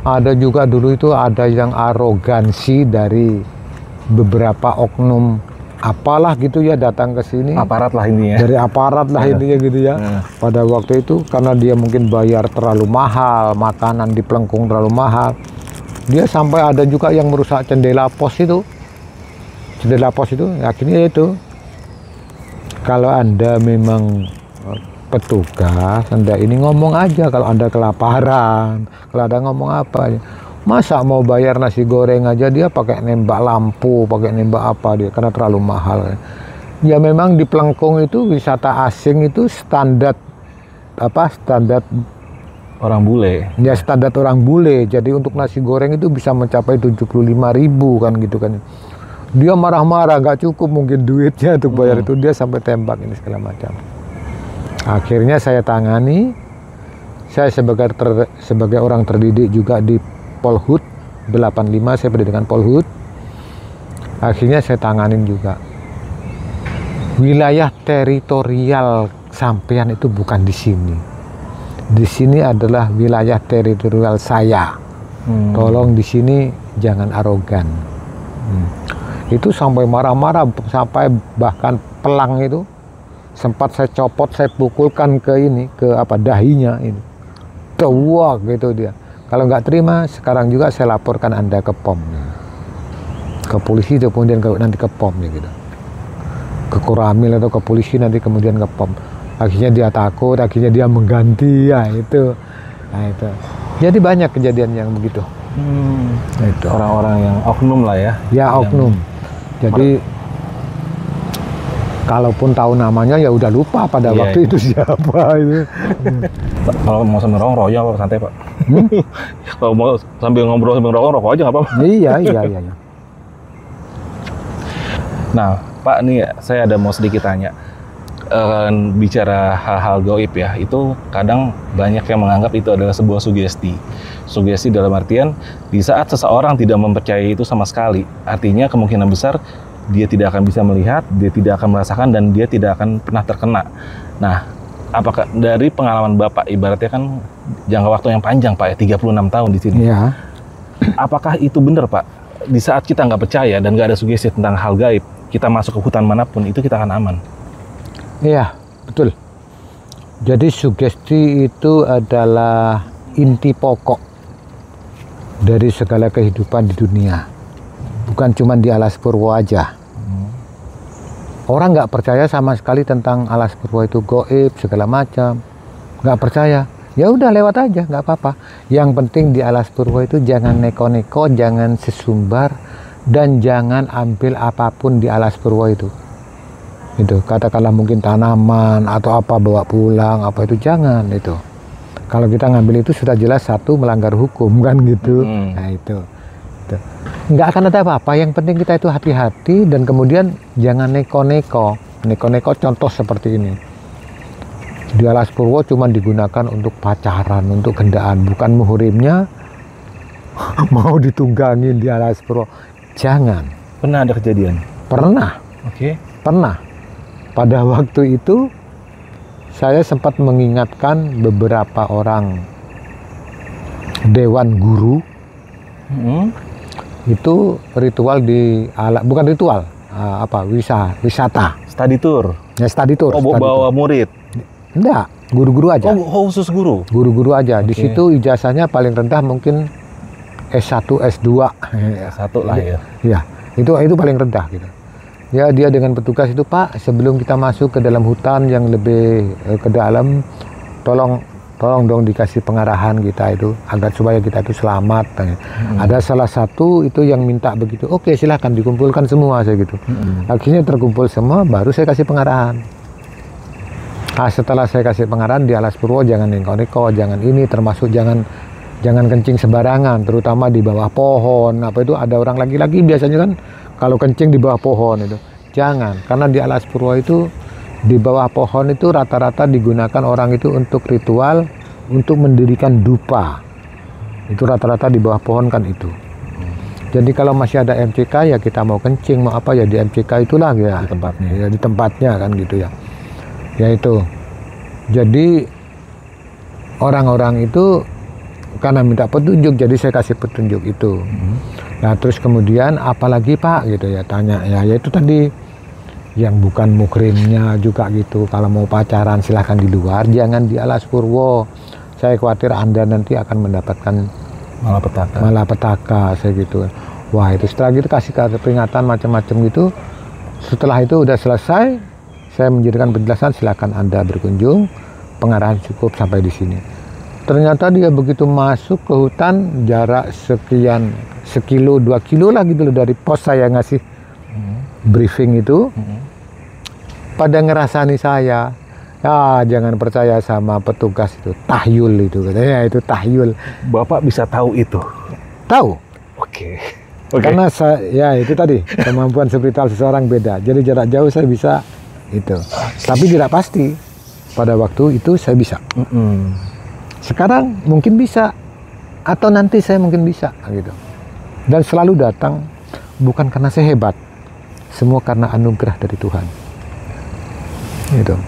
S1: Ada juga dulu itu ada yang arogansi dari beberapa oknum apalah gitu ya datang ke sini.
S2: Aparat lah ini ya.
S1: Dari aparat lah intinya gitu ya. Pada waktu itu karena dia mungkin bayar terlalu mahal, makanan di Pelengkung terlalu mahal. Dia sampai ada juga yang merusak jendela pos itu. Jendela pos itu akhirnya itu. Kalau Anda memang petugas, Anda ini ngomong aja kalau Anda kelaparan, kalau Anda ngomong apa, masa mau bayar nasi goreng aja dia pakai nembak lampu, pakai nembak apa dia, karena terlalu mahal. Ya memang di Pelengkung itu wisata asing itu standar apa, standar
S2: orang bule.
S1: Ya standar orang bule, jadi untuk nasi goreng itu bisa mencapai 75.000 kan gitu kan. Dia marah-marah, nggak cukup mungkin duitnya untuk bayar itu, dia sampai tembak ini segala macam. Akhirnya saya tangani, saya sebagai orang terdidik juga di Polhut 85, saya pendidikan Polhut. Akhirnya saya tanganin juga. Wilayah teritorial sampean itu bukan di sini. Di sini adalah wilayah teritorial saya. Tolong di sini jangan arogan. Itu sampai marah-marah, sampai bahkan pelang itu sempat saya copot, saya pukulkan ke ini, ke apa, dahinya ini. Tuak gitu dia. Kalau nggak terima, sekarang juga saya laporkan Anda ke POM. Ke polisi itu kemudian nanti ke POM ya gitu. Ke Koramil atau ke polisi nanti kemudian ke POM. Akhirnya dia takut, akhirnya dia mengganti ya itu. Nah itu. Jadi banyak kejadian yang begitu.
S2: Itu orang-orang yang oknum lah ya.
S1: Ya oknum. Jadi Kalaupun tahu namanya ya udah lupa pada
S2: Iya,
S1: waktu
S2: iya.
S1: itu siapa itu.
S2: Kalau mau sambil ngerokok ya apa santai Pak? Kalau mau sambil ngobrol sambil ngerokok, rokok aja nggak apa-apa.
S1: Iya.
S2: Nah Pak, nih saya ada mau sedikit tanya. Bicara hal-hal gaib ya, itu kadang banyak yang menganggap itu adalah sebuah sugesti. Sugesti dalam artian di saat seseorang tidak mempercayai itu sama sekali, artinya kemungkinan besar dia tidak akan bisa melihat, dia tidak akan merasakan, dan dia tidak akan pernah terkena. Nah, apakah dari pengalaman Bapak, ibaratnya kan jangka waktu yang panjang Pak ya, 36 tahun di sini.
S1: Iya.
S2: Apakah itu benar Pak? Di saat kita nggak percaya dan nggak ada sugesti tentang hal gaib, kita masuk ke hutan manapun, itu kita akan aman.
S1: Iya, betul. Jadi sugesti itu adalah inti pokok dari segala kehidupan di dunia. Bukan cuma di Alas Purwo aja. Orang nggak percaya sama sekali tentang Alas Purwo itu gaib segala macam. Nggak percaya. Ya udah lewat aja, nggak apa-apa. Yang penting di Alas Purwo itu jangan neko-neko, jangan sesumbar, dan jangan ambil apapun di Alas Purwo itu. Itu katakanlah mungkin tanaman atau apa bawa pulang apa itu jangan itu. Kalau kita ngambil itu sudah jelas satu melanggar hukum kan gitu. Nah itu. Nggak akan ada apa-apa. Yang penting kita itu hati-hati dan kemudian jangan neko-neko. Neko-neko contoh seperti ini. Di Alas Purwo cuma digunakan untuk pacaran, untuk gendaan, bukan muhrimnya mau ditunggangin di Alas Purwo. Jangan.
S2: Pernah ada kejadian?
S1: Pernah.
S2: Oke.
S1: Pernah. Pada waktu itu saya sempat mengingatkan beberapa orang dewan guru. Itu ritual di bukan ritual, wisata.
S2: Study tour.
S1: Ya study tour.
S2: Oh,
S1: study
S2: bawa
S1: tour.
S2: murid.
S1: Enggak, guru-guru aja.
S2: Oh, khusus guru.
S1: Guru-guru aja. Di
S2: Oke.
S1: situ ijazahnya paling rendah mungkin S1, S2.
S2: Satu lah ya.
S1: Ya, itu paling rendah gitu. Ya dia dengan petugas itu, Pak, sebelum kita masuk ke dalam hutan yang lebih ke dalam, tolong dong dikasih pengarahan kita itu agar supaya kita itu selamat. Ada salah satu itu yang minta begitu. Oke, silahkan dikumpulkan semua saya gitu. Akhirnya terkumpul semua, baru saya kasih pengarahan. Nah, setelah saya kasih pengarahan di Alas Purwo jangan neko-neko, jangan ini, termasuk jangan kencing sembarangan, terutama di bawah pohon. Apa itu ada orang laki-laki biasanya kan kalau kencing di bawah pohon itu. Jangan, karena di Alas Purwo itu di bawah pohon itu rata-rata digunakan orang itu untuk ritual untuk mendirikan dupa. Itu rata-rata di bawah pohon kan itu. Jadi kalau masih ada MCK ya kita mau kencing mau apa ya di MCK itulah ya.
S2: Di tempatnya.
S1: Ya di tempatnya kan gitu ya. Ya itu. Jadi orang-orang itu karena minta petunjuk, jadi saya kasih petunjuk itu. Nah terus kemudian apalagi Pak gitu ya tanya ya itu tadi yang bukan mukrimnya juga gitu. Kalau mau pacaran silahkan di luar, jangan di Alas Purwo. Saya khawatir Anda nanti akan mendapatkan malapetaka saya gitu. Wah itu setelah gitu kasih peringatan macam-macam gitu. Setelah itu udah selesai, saya menjadikan penjelasan silahkan Anda berkunjung. Pengarahan cukup sampai di sini. Ternyata dia begitu masuk ke hutan jarak sekian sekilo 2 kilo lah gitu loh dari pos saya ngasih briefing itu. Pada ngerasani saya, ya jangan percaya sama petugas itu, tahyul itu katanya, itu tahyul.
S2: Bapak bisa tahu itu?
S1: Tahu?
S2: Oke.
S1: Karena saya, ya itu tadi kemampuan spiritual seseorang beda. Jadi jarak jauh saya bisa itu, tapi tidak pasti. Pada waktu itu saya bisa. Sekarang mungkin bisa, atau nanti saya mungkin bisa gitu. Dan selalu datang bukan karena saya hebat, semua karena anugerah dari Tuhan. Gitu.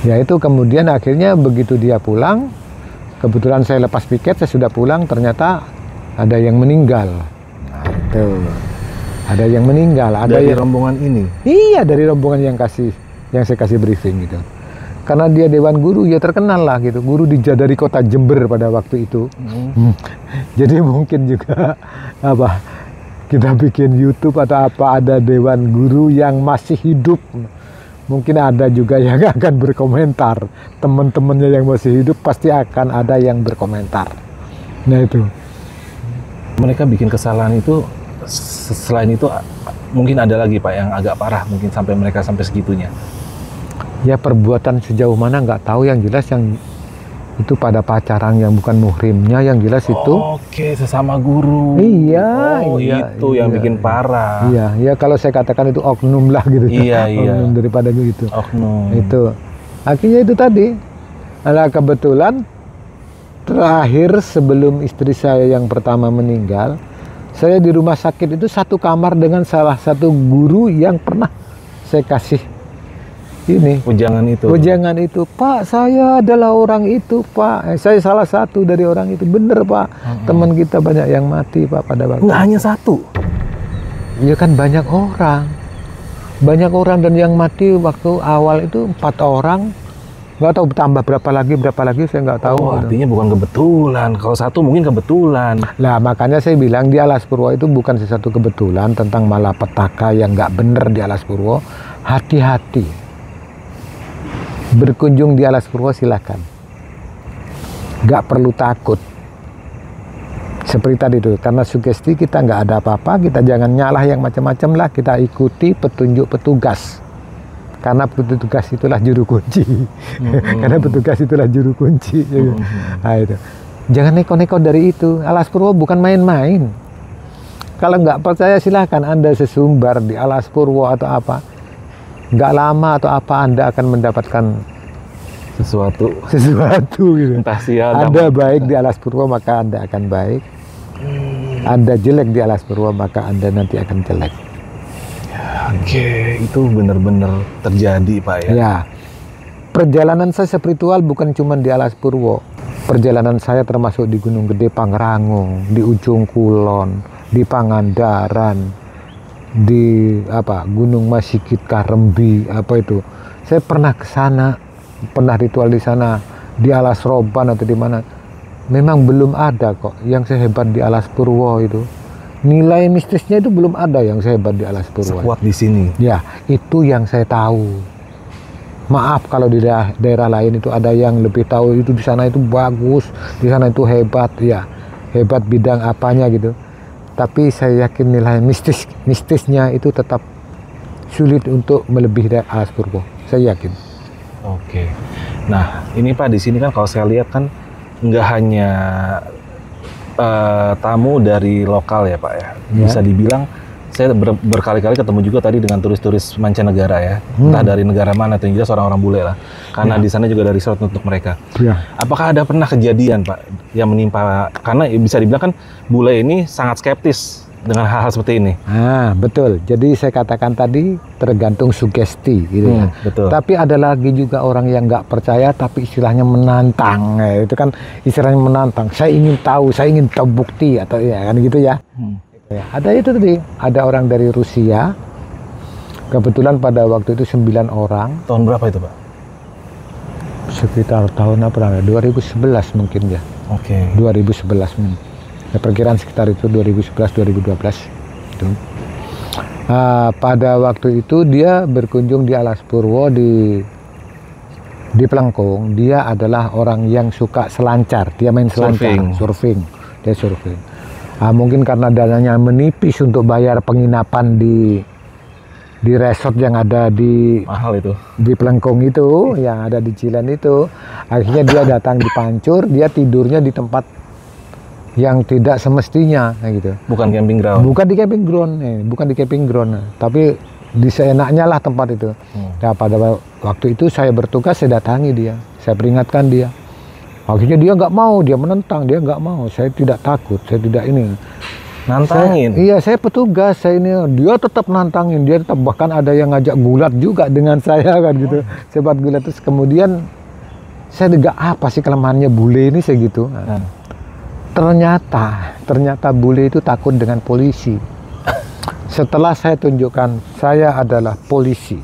S1: Ya itu kemudian akhirnya begitu dia pulang, kebetulan saya lepas piket, saya sudah pulang, ternyata ada yang meninggal. Nah, itu. Ada yang meninggal, ada
S2: dari
S1: yang
S2: rombongan ini.
S1: Iya, dari rombongan yang saya kasih briefing gitu. Karena dia dewan guru ya terkenal lah gitu, guru dari kota Jember pada waktu itu. Jadi mungkin juga apa kita bikin YouTube atau apa ada dewan guru yang masih hidup, mungkin ada juga yang akan berkomentar. Teman-temannya yang masih hidup pasti akan ada yang berkomentar. Nah itu
S2: mereka bikin kesalahan itu selain itu mungkin ada lagi Pak yang agak parah, mungkin sampai mereka sampai segitunya.
S1: Ya perbuatan sejauh mana nggak tahu, yang jelas yang itu pada pacaran yang bukan muhrimnya, yang jelas itu.
S2: Oke, sesama guru.
S1: Iya, iya,
S2: itu yang
S1: iya,
S2: bikin parah.
S1: Iya, ya kalau saya katakan itu oknum lah gitu.
S2: Iya, iya.
S1: Oknum daripada gitu.
S2: Oknum.
S1: Itu. Akhirnya itu tadi. Nah, kebetulan terakhir sebelum istri saya yang pertama meninggal, saya di rumah sakit itu satu kamar dengan salah satu guru yang pernah saya kasih ini
S2: Ujangan itu.
S1: ujangan itu. Pak, saya adalah orang itu, Pak. Saya salah satu dari orang itu. Bener, Pak. Teman kita banyak yang mati, Pak, pada waktu.
S2: Nggak hanya satu.
S1: Ya kan banyak orang. Banyak orang, dan yang mati waktu awal itu 4 orang. Nggak tahu tambah berapa lagi saya nggak tahu.
S2: Oh, artinya bukan kebetulan. Kalau satu mungkin kebetulan.
S1: Nah, makanya saya bilang di Alas Purwo itu bukan sesuatu kebetulan tentang malapetaka yang nggak bener di Alas Purwo. Hati-hati. Berkunjung di Alas Purwo silakan. Nggak perlu takut. Seperti tadi itu, karena sugesti kita nggak ada apa-apa, kita jangan nyalah yang macam-macam lah, kita ikuti petunjuk petugas. Karena petugas itulah juru kunci. Karena petugas itulah juru kunci. Nah, itu. Jangan neko-neko dari itu. Alas Purwo bukan main-main. Kalau nggak percaya silahkan Anda sesumbar di Alas Purwo atau apa. Nggak lama atau apa Anda akan mendapatkan
S2: Sesuatu.
S1: gitu.
S2: Entah sial.
S1: Anda baik di Alas Purwo maka Anda akan baik. Anda jelek di Alas Purwo maka Anda nanti akan jelek.
S2: Oke, itu benar-benar terjadi Pak ya.
S1: Ya, perjalanan saya spiritual bukan cuma di Alas Purwo. Perjalanan saya termasuk di Gunung Gede Pangrango, di Ujung Kulon, di Pangandaran, di Gunung Masikit Karembi, itu. Saya pernah ke sana, pernah ritual di sana, di Alas Roban atau di mana. Memang belum ada kok yang sehebat di Alas Purwo itu. Nilai mistisnya itu belum ada yang sehebat di Alas Purwo.
S2: Sekuat di sini.
S1: Ya, itu yang saya tahu. Maaf kalau di daerah lain itu ada yang lebih tahu, itu di sana itu bagus, di sana itu hebat, ya. Hebat bidang apanya gitu. Tapi saya yakin nilai mistisnya itu tetap sulit untuk melebihi dari Alas Purwo. Saya yakin.
S2: Oke. Nah, ini Pak di sini kan kalau saya lihat kan nggak hanya tamu dari lokal ya Pak ya. Bisa dibilang saya berkali-kali ketemu juga tadi dengan turis-turis mancanegara ya. Entah dari negara mana, itu jelas orang-orang bule lah. Karena di sana juga ada resort untuk mereka. Apakah ada pernah kejadian Pak yang menimpa, karena bisa dibilang kan bule ini sangat skeptis dengan hal-hal seperti ini.
S1: Betul. Jadi saya katakan tadi tergantung sugesti gitu ya.
S2: Betul.
S1: Tapi ada lagi juga orang yang nggak percaya tapi istilahnya menantang. Itu kan istilahnya menantang. Saya ingin tahu bukti atau ya kan gitu ya. Ada itu tadi, ada orang dari Rusia. Kebetulan pada waktu itu 9 orang.
S2: Tahun berapa itu Pak?
S1: Sekitar tahun apa? 2011 mungkin ya.
S2: Oke.
S1: 2011 mungkin. Ya, perkiraan sekitar itu 2011-2012 itu. Pada waktu itu dia berkunjung di Alas Purwo di Pelengkung. Dia adalah orang yang suka selancar, dia main selancar, surfing. Dia surfing. Mungkin karena dananya menipis untuk bayar penginapan di resort yang ada di
S2: mahal itu,
S1: di Pelengkung itu, yang ada di Cilen itu. Akhirnya dia datang di Pancur, dia tidurnya di tempat yang tidak semestinya gitu.
S2: Bukan camping ground.
S1: Bukan di camping ground, bukan di camping ground, tapi di seenaknya lah tempat itu. Nah, pada waktu itu saya bertugas, saya datangi dia, saya peringatkan dia. Akhirnya dia nggak mau, dia menentang, dia nggak mau. Saya tidak takut, saya tidak ini.
S2: Nantangin?
S1: Iya, saya petugas, saya ini. Dia tetap nantangin, dia tetap, bahkan ada yang ngajak gulat juga dengan saya kan gitu. Saya buat gulat, terus kemudian saya juga apa sih kelemahannya bule ini segitu. Ternyata bule itu takut dengan polisi. Setelah saya tunjukkan saya adalah polisi,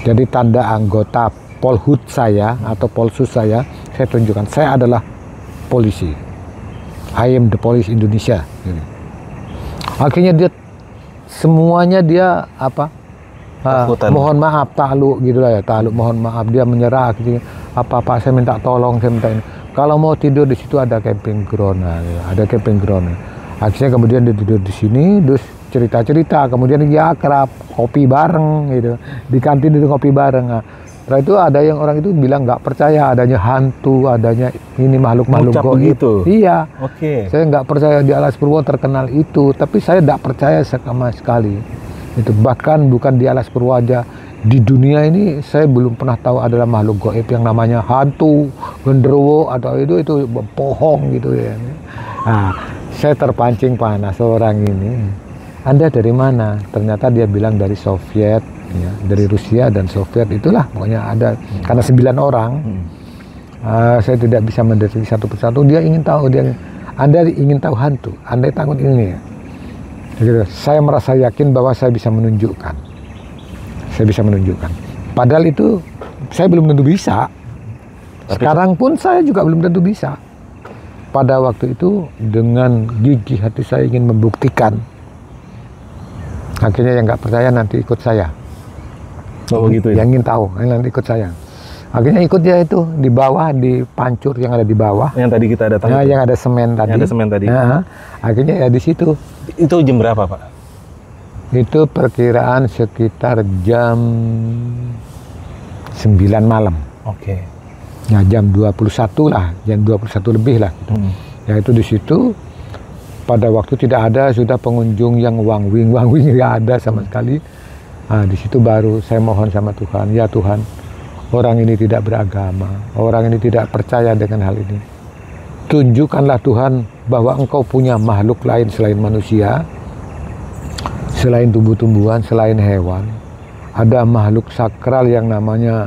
S1: jadi tanda anggota Polhut saya atau Polsus saya tunjukkan saya adalah polisi. I am the police Indonesia. Akhirnya dia semuanya dia mohon maaf, takluk gitulah ya, takluk, mohon maaf, dia menyerah. Akhirnya apa saya minta tolong, saya minta ini. Kalau mau tidur di situ ada camping ground, ada camping ground. Akhirnya kemudian dia tidur di sini, terus cerita-cerita, kemudian dia akrab, kopi bareng gitu. Di kantin itu kopi bareng. Nah, setelah itu ada yang orang itu bilang nggak percaya adanya hantu, adanya ini makhluk-makhluk
S2: Ngucap
S1: goib.
S2: begitu?
S1: Iya.
S2: Oke.
S1: Saya nggak percaya di Alas Purwo terkenal itu, tapi saya tidak percaya sama sekali. Itu bahkan bukan di Alas Purwo aja, di dunia ini saya belum pernah tahu adalah makhluk goib yang namanya hantu, genderuwo atau itu bohong gitu ya. Nah, saya terpancing panas orang ini. Anda dari mana? Ternyata dia bilang dari Soviet, ya, dari Rusia dan Soviet itulah pokoknya ada karena 9 orang. Saya tidak bisa mendeteksi satu persatu. Dia ingin tahu, Anda ingin tahu hantu, Anda takut ini ya. Gitu. Saya merasa yakin bahwa saya bisa menunjukkan. Saya bisa menunjukkan. Padahal itu saya belum tentu bisa. Sekarang pun saya juga belum tentu bisa. Pada waktu itu dengan gigih hati saya ingin membuktikan. Akhirnya yang nggak percaya nanti ikut saya.
S2: Oh gitu ya?
S1: Yang ingin tahu nanti ikut saya. Akhirnya ikut dia itu di bawah, di pancur yang ada di bawah.
S2: Yang tadi kita datang.
S1: Nah, yang ada semen tadi.
S2: Yang ada semen tadi.
S1: Nah, akhirnya ya di situ.
S2: Itu jam berapa, Pak?
S1: Itu perkiraan sekitar jam 9 malam.
S2: Oke.
S1: Ya jam 21 lah, jam 21 lebih lah. Gitu. Ya itu di situ pada waktu tidak ada sudah pengunjung yang wangwing nggak ada sama sekali. Nah, di situ baru saya mohon sama Tuhan, ya Tuhan, orang ini tidak beragama, orang ini tidak percaya dengan hal ini. Tunjukkanlah Tuhan bahwa Engkau punya makhluk lain selain manusia, selain tumbuh-tumbuhan, selain hewan. Ada makhluk sakral yang namanya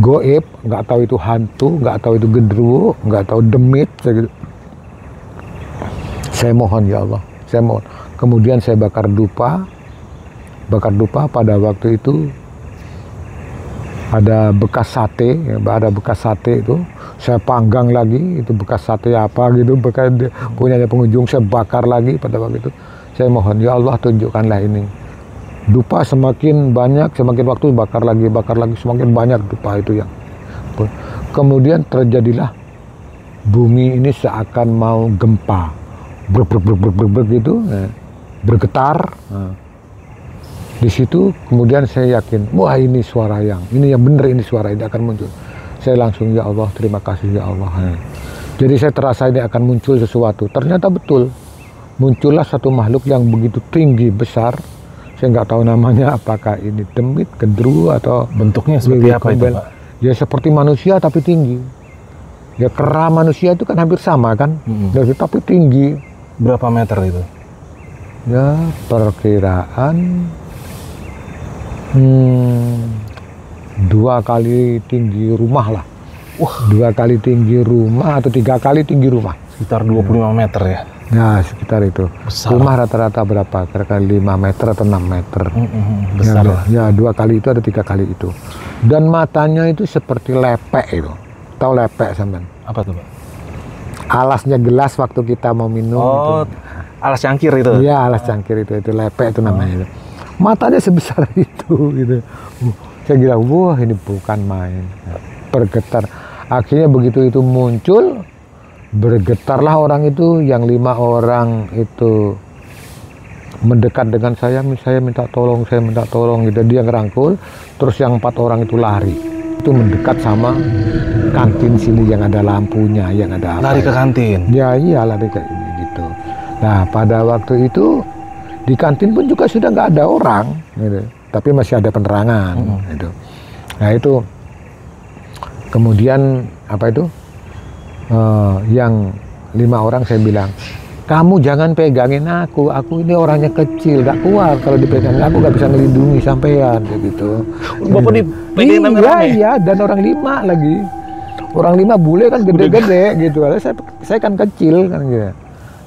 S1: goib, nggak tahu itu hantu, nggak tahu itu genderuwo, nggak tahu demit. Saya mohon ya Allah, saya mohon. Kemudian saya bakar dupa pada waktu itu ada bekas sate, ya, ada bekas sate itu saya panggang lagi, itu bekas sate apa gitu, bekas punyanya pengunjung saya bakar lagi pada waktu itu. Saya mohon ya Allah tunjukkanlah ini. Dupa semakin banyak, semakin waktu bakar lagi, semakin banyak dupa itu yang. Kemudian terjadilah bumi ini seakan mau gempa, gitu, bergetar. Nah, di situ kemudian saya yakin, wah ini suara ini yang benar, ini suara ini akan muncul. Saya langsung ya Allah, terima kasih ya Allah. Nah, jadi saya terasa ini akan muncul sesuatu. Ternyata betul, muncullah satu makhluk yang begitu tinggi besar. Saya nggak tahu namanya, apakah ini demit, genderuwo atau
S2: bentuknya seperti apa itu, Pak?
S1: Ya seperti manusia tapi tinggi. Ya kera manusia itu kan hampir sama kan, tapi tinggi.
S2: Berapa meter itu?
S1: Ya perkiraan 2 kali tinggi rumah lah. 2 kali tinggi rumah atau 3 kali tinggi rumah.
S2: Sekitar 25 meter ya?
S1: Nah sekitar itu.
S2: Besar.
S1: Rumah rata-rata berapa? Kira-kira 5 meter atau 6 meter.
S2: Besar
S1: ya, 2 kali itu ada 3 kali itu. Dan matanya itu seperti lepek itu. Tahu lepek sampean?
S2: Apa tuh, Pak?
S1: Alasnya gelas waktu kita mau minum.
S2: Oh, itu. Alas cangkir itu?
S1: Iya, alas cangkir itu lepek itu namanya. Matanya sebesar itu gitu. Saya kira wah ini bukan main. Bergetar. Akhirnya begitu itu muncul, bergetarlah orang itu, yang 5 orang itu mendekat dengan saya minta tolong gitu. Dia ngerangkul, terus yang 4 orang itu lari. Itu mendekat sama kantin sini yang ada lampunya, yang ada apa.
S2: Lari ke kantin?
S1: Ya iya, lari ke ini gitu. Nah pada waktu itu di kantin pun juga sudah nggak ada orang gitu. Tapi masih ada penerangan gitu. Nah itu kemudian apa itu yang 5 orang saya bilang, kamu jangan pegangin aku ini orangnya kecil, gak kuat kalau dipegangin, aku gak bisa melindungi sampean gitu.
S2: Bapak dipegangin rame-rame?
S1: Iya, dan orang 5 lagi. Orang 5 bule kan gede-gede gitu. Saya kan kecil kan gitu.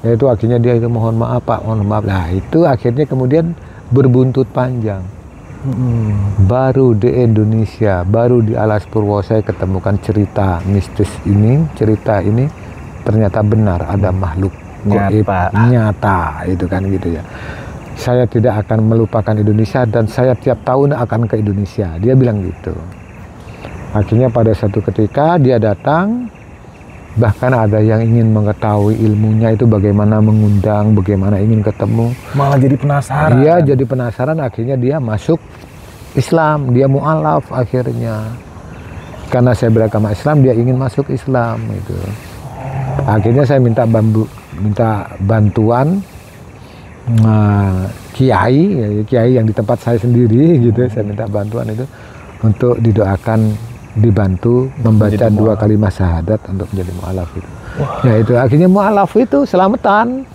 S1: Ya itu akhirnya dia itu mohon maaf Pak, mohon maaf. Nah itu akhirnya kemudian berbuntut panjang. Baru di Indonesia, baru di Alas Purwo saya ketemukan cerita mistis ini, ternyata benar ada makhluk nyata itu kan gitu ya. Saya tidak akan melupakan Indonesia dan saya tiap tahun akan ke Indonesia, dia bilang gitu. Akhirnya pada satu ketika dia datang Bahkan ada yang ingin mengetahui ilmunya itu bagaimana mengundang, bagaimana ingin ketemu.
S2: Malah jadi penasaran.
S1: Iya, jadi penasaran, akhirnya dia masuk Islam, dia mu'alaf akhirnya. Karena saya beragama Islam, dia ingin masuk Islam itu. Akhirnya saya minta bantuan kiai yang di tempat saya sendiri gitu. Saya minta bantuan itu untuk didoakan, dibantu membaca 2 kalimat syahadat untuk menjadi mu'alaf itu. Ya itu akhirnya mu'alaf itu selamatan.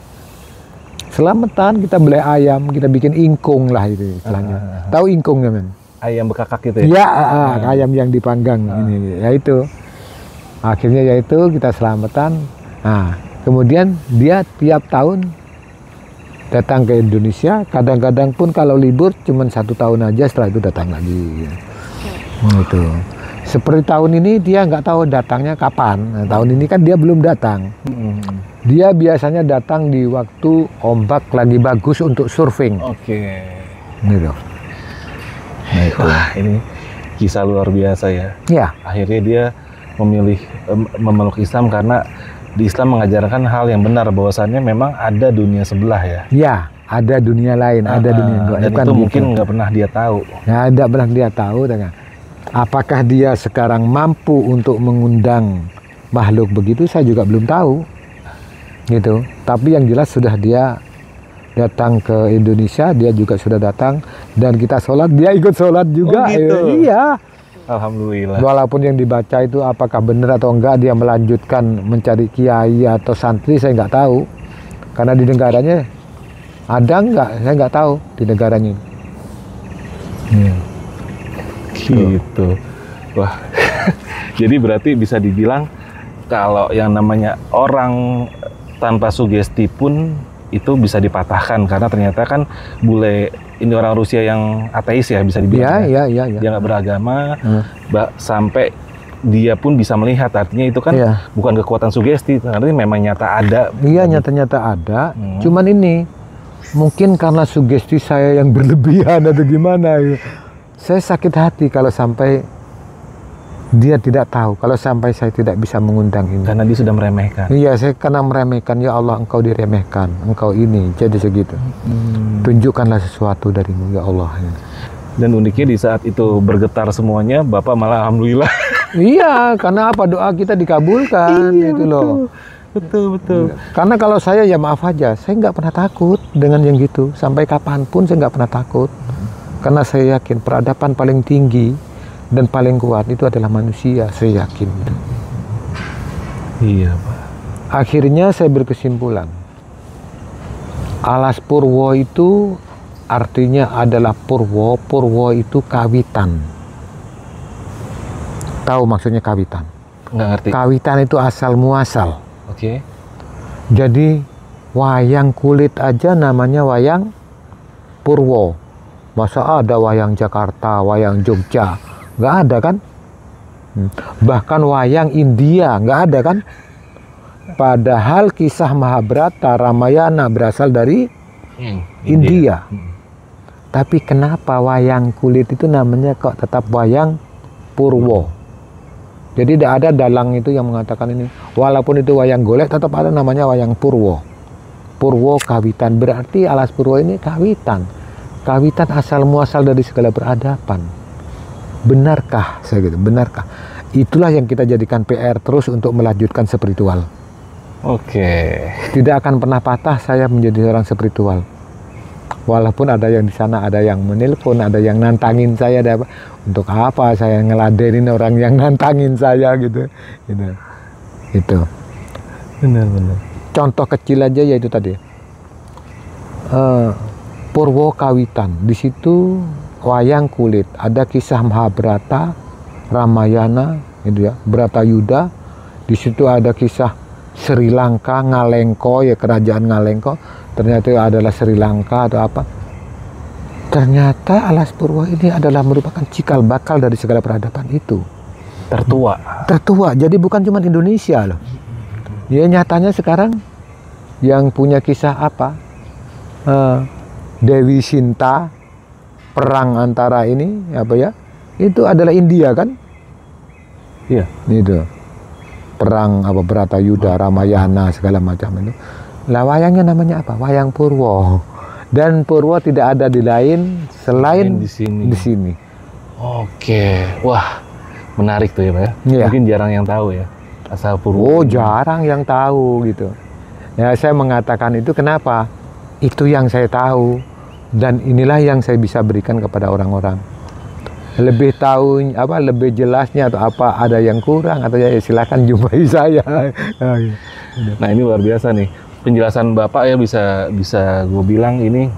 S1: Kita beli ayam, kita bikin ingkung lah itu istilahnya. Tahu ingkung ya, men?
S2: Ayam bekakak gitu ya?
S1: Ya, ayam yang dipanggang ini, ya itu. Akhirnya ya itu kita selamatan. Nah, kemudian dia tiap tahun datang ke Indonesia. Kadang-kadang pun kalau libur cuma 1 tahun aja, setelah itu datang lagi. Itu. Seperti tahun ini dia nggak tahu datangnya kapan. Nah, tahun ini kan dia belum datang. Dia biasanya datang di waktu ombak lagi bagus untuk surfing.
S2: Oke.
S1: Gitu. Nah, itu.
S2: Wah, ini kisah luar biasa ya.
S1: Ya.
S2: Akhirnya dia memilih memeluk Islam karena di Islam mengajarkan hal yang benar, bahwasannya memang ada dunia sebelah ya.
S1: Ya, ada dunia lain, ada dunia gaib.
S2: Dan itu mungkin nggak pernah dia tahu.
S1: Ya, tidak pernah dia tahu. Apakah dia sekarang mampu untuk mengundang makhluk begitu, saya juga belum tahu. Gitu. Tapi yang jelas sudah dia datang ke Indonesia, dia juga sudah datang, dan kita sholat, dia ikut sholat juga.
S2: Oh, gitu.
S1: Iya.
S2: Alhamdulillah.
S1: Walaupun yang dibaca itu apakah benar atau enggak, dia melanjutkan mencari kiai atau santri, saya nggak tahu. Karena di negaranya ada enggak, saya nggak tahu di negaranya.
S2: Gitu. Wah. Jadi berarti bisa dibilang kalau yang namanya orang tanpa sugesti pun itu bisa dipatahkan, karena ternyata kan bule ini orang Rusia yang ateis ya, bisa dibilang.
S1: Iya.
S2: Dia nggak beragama, sampai dia pun bisa melihat, artinya itu kan bukan kekuatan sugesti, artinya memang nyata ada.
S1: Iya, nyata-nyata ada. Cuman ini mungkin karena sugesti saya yang berlebihan atau gimana. Saya sakit hati kalau sampai dia tidak tahu, kalau sampai saya tidak bisa mengundang ini.
S2: Karena dia sudah meremehkan.
S1: Iya, saya karena meremehkan. Ya Allah, engkau diremehkan, engkau ini, jadi segitu. Tunjukkanlah sesuatu darimu, ya Allah.
S2: Dan uniknya di saat itu bergetar semuanya, Bapak malah alhamdulillah.
S1: Iya, karena apa, doa kita dikabulkan. Itu loh.
S2: Betul.
S1: Karena kalau saya, ya maaf aja, saya nggak pernah takut dengan yang gitu. Sampai kapanpun saya nggak pernah takut. Karena saya yakin peradaban paling tinggi dan paling kuat itu adalah manusia, saya yakin.
S2: Iya, Pak.
S1: Akhirnya saya berkesimpulan, Alas Purwo itu artinya adalah Purwo. Purwo itu kawitan. Tahu maksudnya kawitan?
S2: Nggak ngerti.
S1: Kawitan itu asal muasal.
S2: Oke.
S1: Jadi wayang kulit aja namanya wayang Purwo. Masa ada wayang Jakarta, wayang Jogja? Nggak ada kan? Bahkan wayang India nggak ada kan? Padahal kisah Mahabharata, Ramayana berasal dari India. Tapi kenapa wayang kulit itu namanya kok tetap wayang Purwo? Jadi tidak ada dalang itu yang mengatakan ini. Walaupun itu wayang golek, tetap ada namanya wayang Purwo. Purwo kawitan, berarti Alas Purwo ini kawitan. Kawitan asal muasal dari segala peradaban. Benarkah? Saya gitu, benarkah? Itulah yang kita jadikan PR terus untuk melanjutkan spiritual.
S2: Oke.
S1: Tidak akan pernah patah saya menjadi orang spiritual. Walaupun ada yang di sana, ada yang menelpon, ada yang nantangin saya, ada apa? Untuk apa saya ngeladenin orang yang nantangin saya gitu. Itu.
S2: Benar.
S1: Contoh kecil aja yaitu tadi. Purwo kawitan. Di situ wayang kulit, ada kisah Mahabharata, Ramayana, gitu ya, Bratayuda. Di situ ada kisah Sri Lanka, Ngalengko, ya kerajaan Ngalengko. Ternyata adalah Sri Lanka atau apa. Ternyata Alas Purwo ini adalah merupakan cikal bakal dari segala peradaban itu. Tertua. Jadi bukan cuma Indonesia loh. Ya nyatanya sekarang yang punya kisah apa? Dewi Sinta, perang antara ini apa ya? Itu adalah India kan?
S2: Iya.
S1: Itu. perang apa Bratayuda, Ramayana segala macam itu. Lah wayangnya namanya apa? Wayang Purwo. Dan Purwo tidak ada di lain selain
S2: di sini.
S1: di sini.
S2: Oke, wah menarik tuh ya Pak ya.
S1: Iya.
S2: Mungkin jarang yang tahu ya asal Purwo.
S1: Oh, jarang yang tahu gitu. Ya, saya mengatakan itu kenapa? Itu yang saya tahu dan inilah yang saya bisa berikan kepada orang-orang. Lebih tahu apa, lebih jelasnya atau apa ada yang kurang atau ya silakan jumpai saya.
S2: Nah ini luar biasa nih penjelasan Bapak ya, bisa gue bilang ini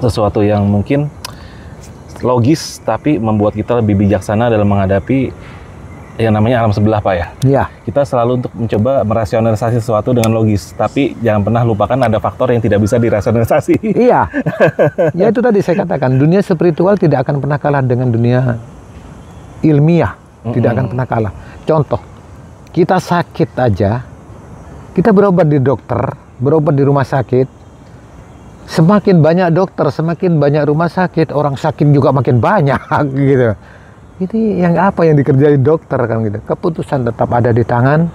S2: sesuatu yang mungkin logis tapi membuat kita lebih bijaksana dalam menghadapi yang namanya alam sebelah Pak ya.
S1: Iya.
S2: Kita selalu untuk mencoba merasionalisasi sesuatu dengan logis, tapi jangan pernah lupakan ada faktor yang tidak bisa dirasionalisasi.
S1: Iya. Ya itu tadi saya katakan, dunia spiritual tidak akan pernah kalah dengan dunia ilmiah. Tidak akan pernah kalah. Contoh, kita sakit aja, kita berobat di dokter, berobat di rumah sakit. Semakin banyak dokter, semakin banyak rumah sakit, orang sakit juga makin banyak gitu. Ini yang apa yang dikerjain dokter kan gitu. Keputusan tetap ada di tangan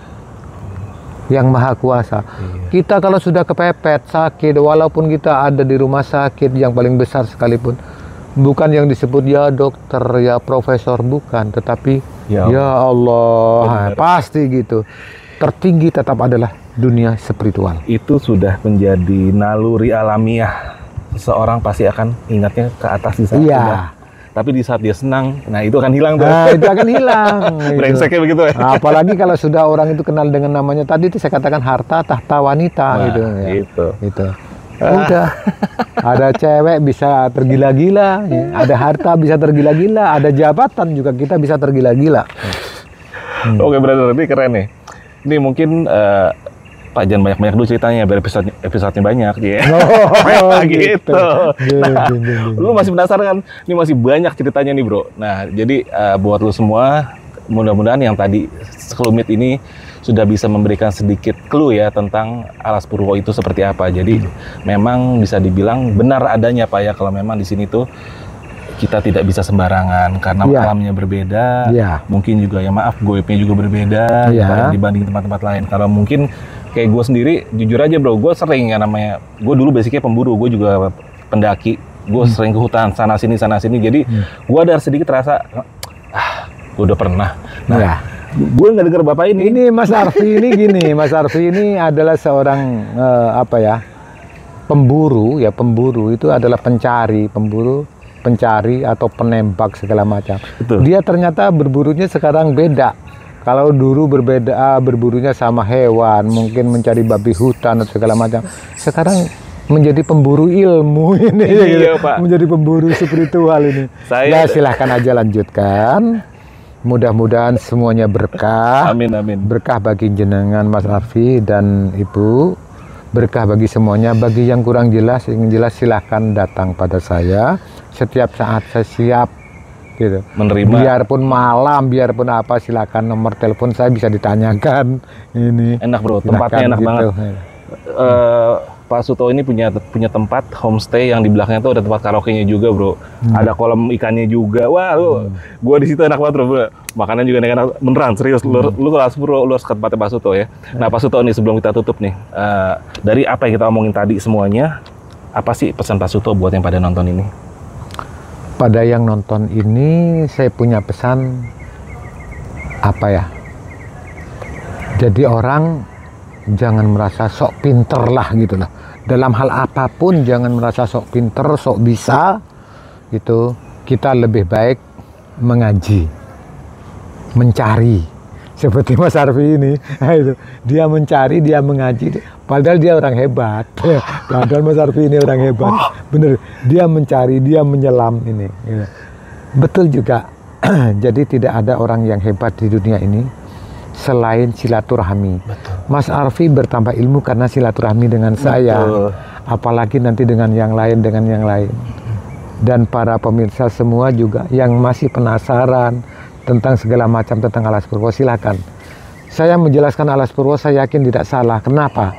S1: yang maha kuasa. Kita kalau sudah kepepet sakit, walaupun kita ada di rumah sakit yang paling besar sekalipun, bukan yang disebut ya dokter, ya profesor, bukan, tetapi ya Allah, pasti gitu. Tertinggi tetap adalah dunia spiritual.
S2: Itu sudah menjadi naluri alamiah. Seseorang pasti akan ingatnya ke atas di saat sudah. Tapi di saat dia senang, nah itu akan hilang tuh.
S1: Nah, itu akan hilang.
S2: Brengseknya begitu ya.
S1: Apalagi kalau sudah orang itu kenal dengan namanya tadi itu saya katakan harta tahta wanita gitu. Ya. Gitu. Udah. Ada cewek bisa tergila-gila, ya. Ada harta bisa tergila-gila, ada jabatan juga kita bisa tergila-gila.
S2: Oke, brother, ini keren nih. Ini mungkin Pak jangan banyak-banyak dulu ceritanya biar episode-nya banyak ya.
S1: Oh,
S2: gitu. Nah, lu masih penasaran kan? Ini masih banyak ceritanya nih, Bro. Nah, jadi buat lu semua mudah-mudahan yang tadi sekelumit ini sudah bisa memberikan sedikit clue ya tentang Alas Purwo itu seperti apa. Jadi memang bisa dibilang benar adanya Pak ya kalau memang di sini tuh kita tidak bisa sembarangan karena alamnya berbeda. Mungkin juga ya maaf goibnya juga berbeda dibanding tempat-tempat lain. Kalau mungkin kayak gue sendiri, jujur aja bro, gue sering ya namanya, gue dulu basicnya pemburu, gue juga pendaki, gue sering ke hutan, sana sini, jadi gue ada sedikit rasa, gue udah pernah. Nah, gue nggak dengar bapak ini.
S1: Ini Mas Arfi ini gini, Mas Arfi ini adalah seorang pemburu ya, pemburu itu adalah pencari, pemburu, pencari atau penembak segala macam. Betul. Dia ternyata berburunya sekarang beda. Kalau dulu berburunya sama hewan, mungkin mencari babi hutan atau segala macam. Sekarang menjadi pemburu ilmu ini,
S2: iya, Pak.
S1: Menjadi pemburu spiritual ini. Ya silahkan aja lanjutkan. Mudah-mudahan semuanya berkah.
S2: Amin, amin.
S1: Berkah bagi jenengan Mas Arfi dan Ibu. Berkah bagi semuanya. Bagi yang kurang jelas, ingin jelas silahkan datang pada saya. Setiap saat saya siap. Gitu.
S2: Menerima.
S1: Biarpun malam, biarpun apa, silakan nomor telepon saya bisa ditanyakan. Ini
S2: enak bro,
S1: silakan,
S2: tempatnya enak
S1: gitu
S2: banget. Pak Suto ini punya tempat homestay yang di belakangnya tuh ada tempat karaoke-nya juga bro. Ada kolam ikannya juga. Wah gua di situ enak banget bro. Makanan juga enak, beneran serius. Lu kalau Purwo lu harus ke tempatnya Pak Suto ya. Nah Pak Suto nih sebelum kita tutup nih, dari apa yang kita omongin tadi semuanya, apa sih pesan Pak Suto buat yang pada nonton ini?
S1: Pada yang nonton ini saya punya pesan apa ya? Jadi orang jangan merasa sok pinter lah gitu lah. Dalam hal apapun jangan merasa sok pinter, sok bisa gitu. Kita lebih baik mengaji, mencari. Seperti Mas Arfi ini, dia mencari, dia mengaji. Padahal dia orang hebat. Padahal Mas Arfi ini orang hebat. Bener, dia mencari, dia menyelam ini. Betul juga. Jadi tidak ada orang yang hebat di dunia ini selain silaturahmi. Betul. Mas Arfi bertambah ilmu karena silaturahmi dengan saya. Betul. Apalagi nanti dengan yang lain, Dan para pemirsa semua juga yang masih penasaran tentang segala macam tentang Alas Purwo, silakan. Saya menjelaskan Alas Purwo, saya yakin tidak salah. Kenapa?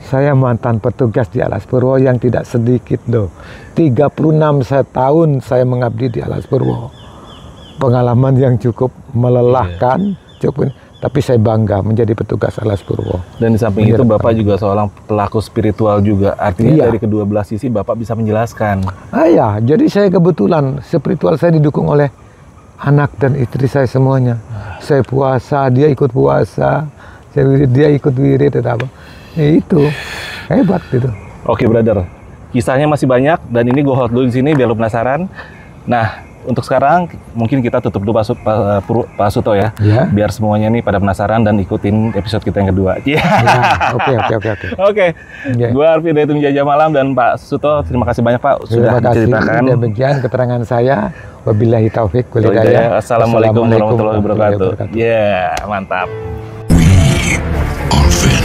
S1: Saya mantan petugas di Alas Purwo yang tidak sedikit loh. 36 tahun saya mengabdi di Alas Purwo. Pengalaman yang cukup melelahkan, cukup. Tapi saya bangga menjadi petugas Alas Purwo.
S2: Dan di samping itu
S1: Menjadi
S2: Bapak juga seorang pelaku spiritual juga. Artinya
S1: Iya.
S2: dari kedua belah sisi Bapak bisa menjelaskan.
S1: Ya, jadi saya kebetulan spiritual saya didukung oleh anak dan istri saya semuanya. Saya puasa, dia ikut puasa. Saya wirid, dia ikut wirid, apa. Itu hebat itu.
S2: Oke, brother. Kisahnya masih banyak dan ini gue hold dulu di sini biar lu penasaran. Nah, untuk sekarang mungkin kita tutup dulu Pak Suto ya.
S1: Ya.
S2: Biar semuanya nih pada penasaran dan ikutin episode kita yang kedua. Iya.
S1: Ya, oke.
S2: Oke.
S1: Ya.
S2: Gue Arfi dari Tim Jajah Malam dan Pak Suto, terima kasih banyak Pak sudah
S1: Terima kasih.
S2: menceritakan.
S1: Demikian keterangan saya. Wabillahi taufik wal hidayah.
S2: Assalamualaikum warahmatullahi wabarakatuh. Ya, mantap.
S4: Are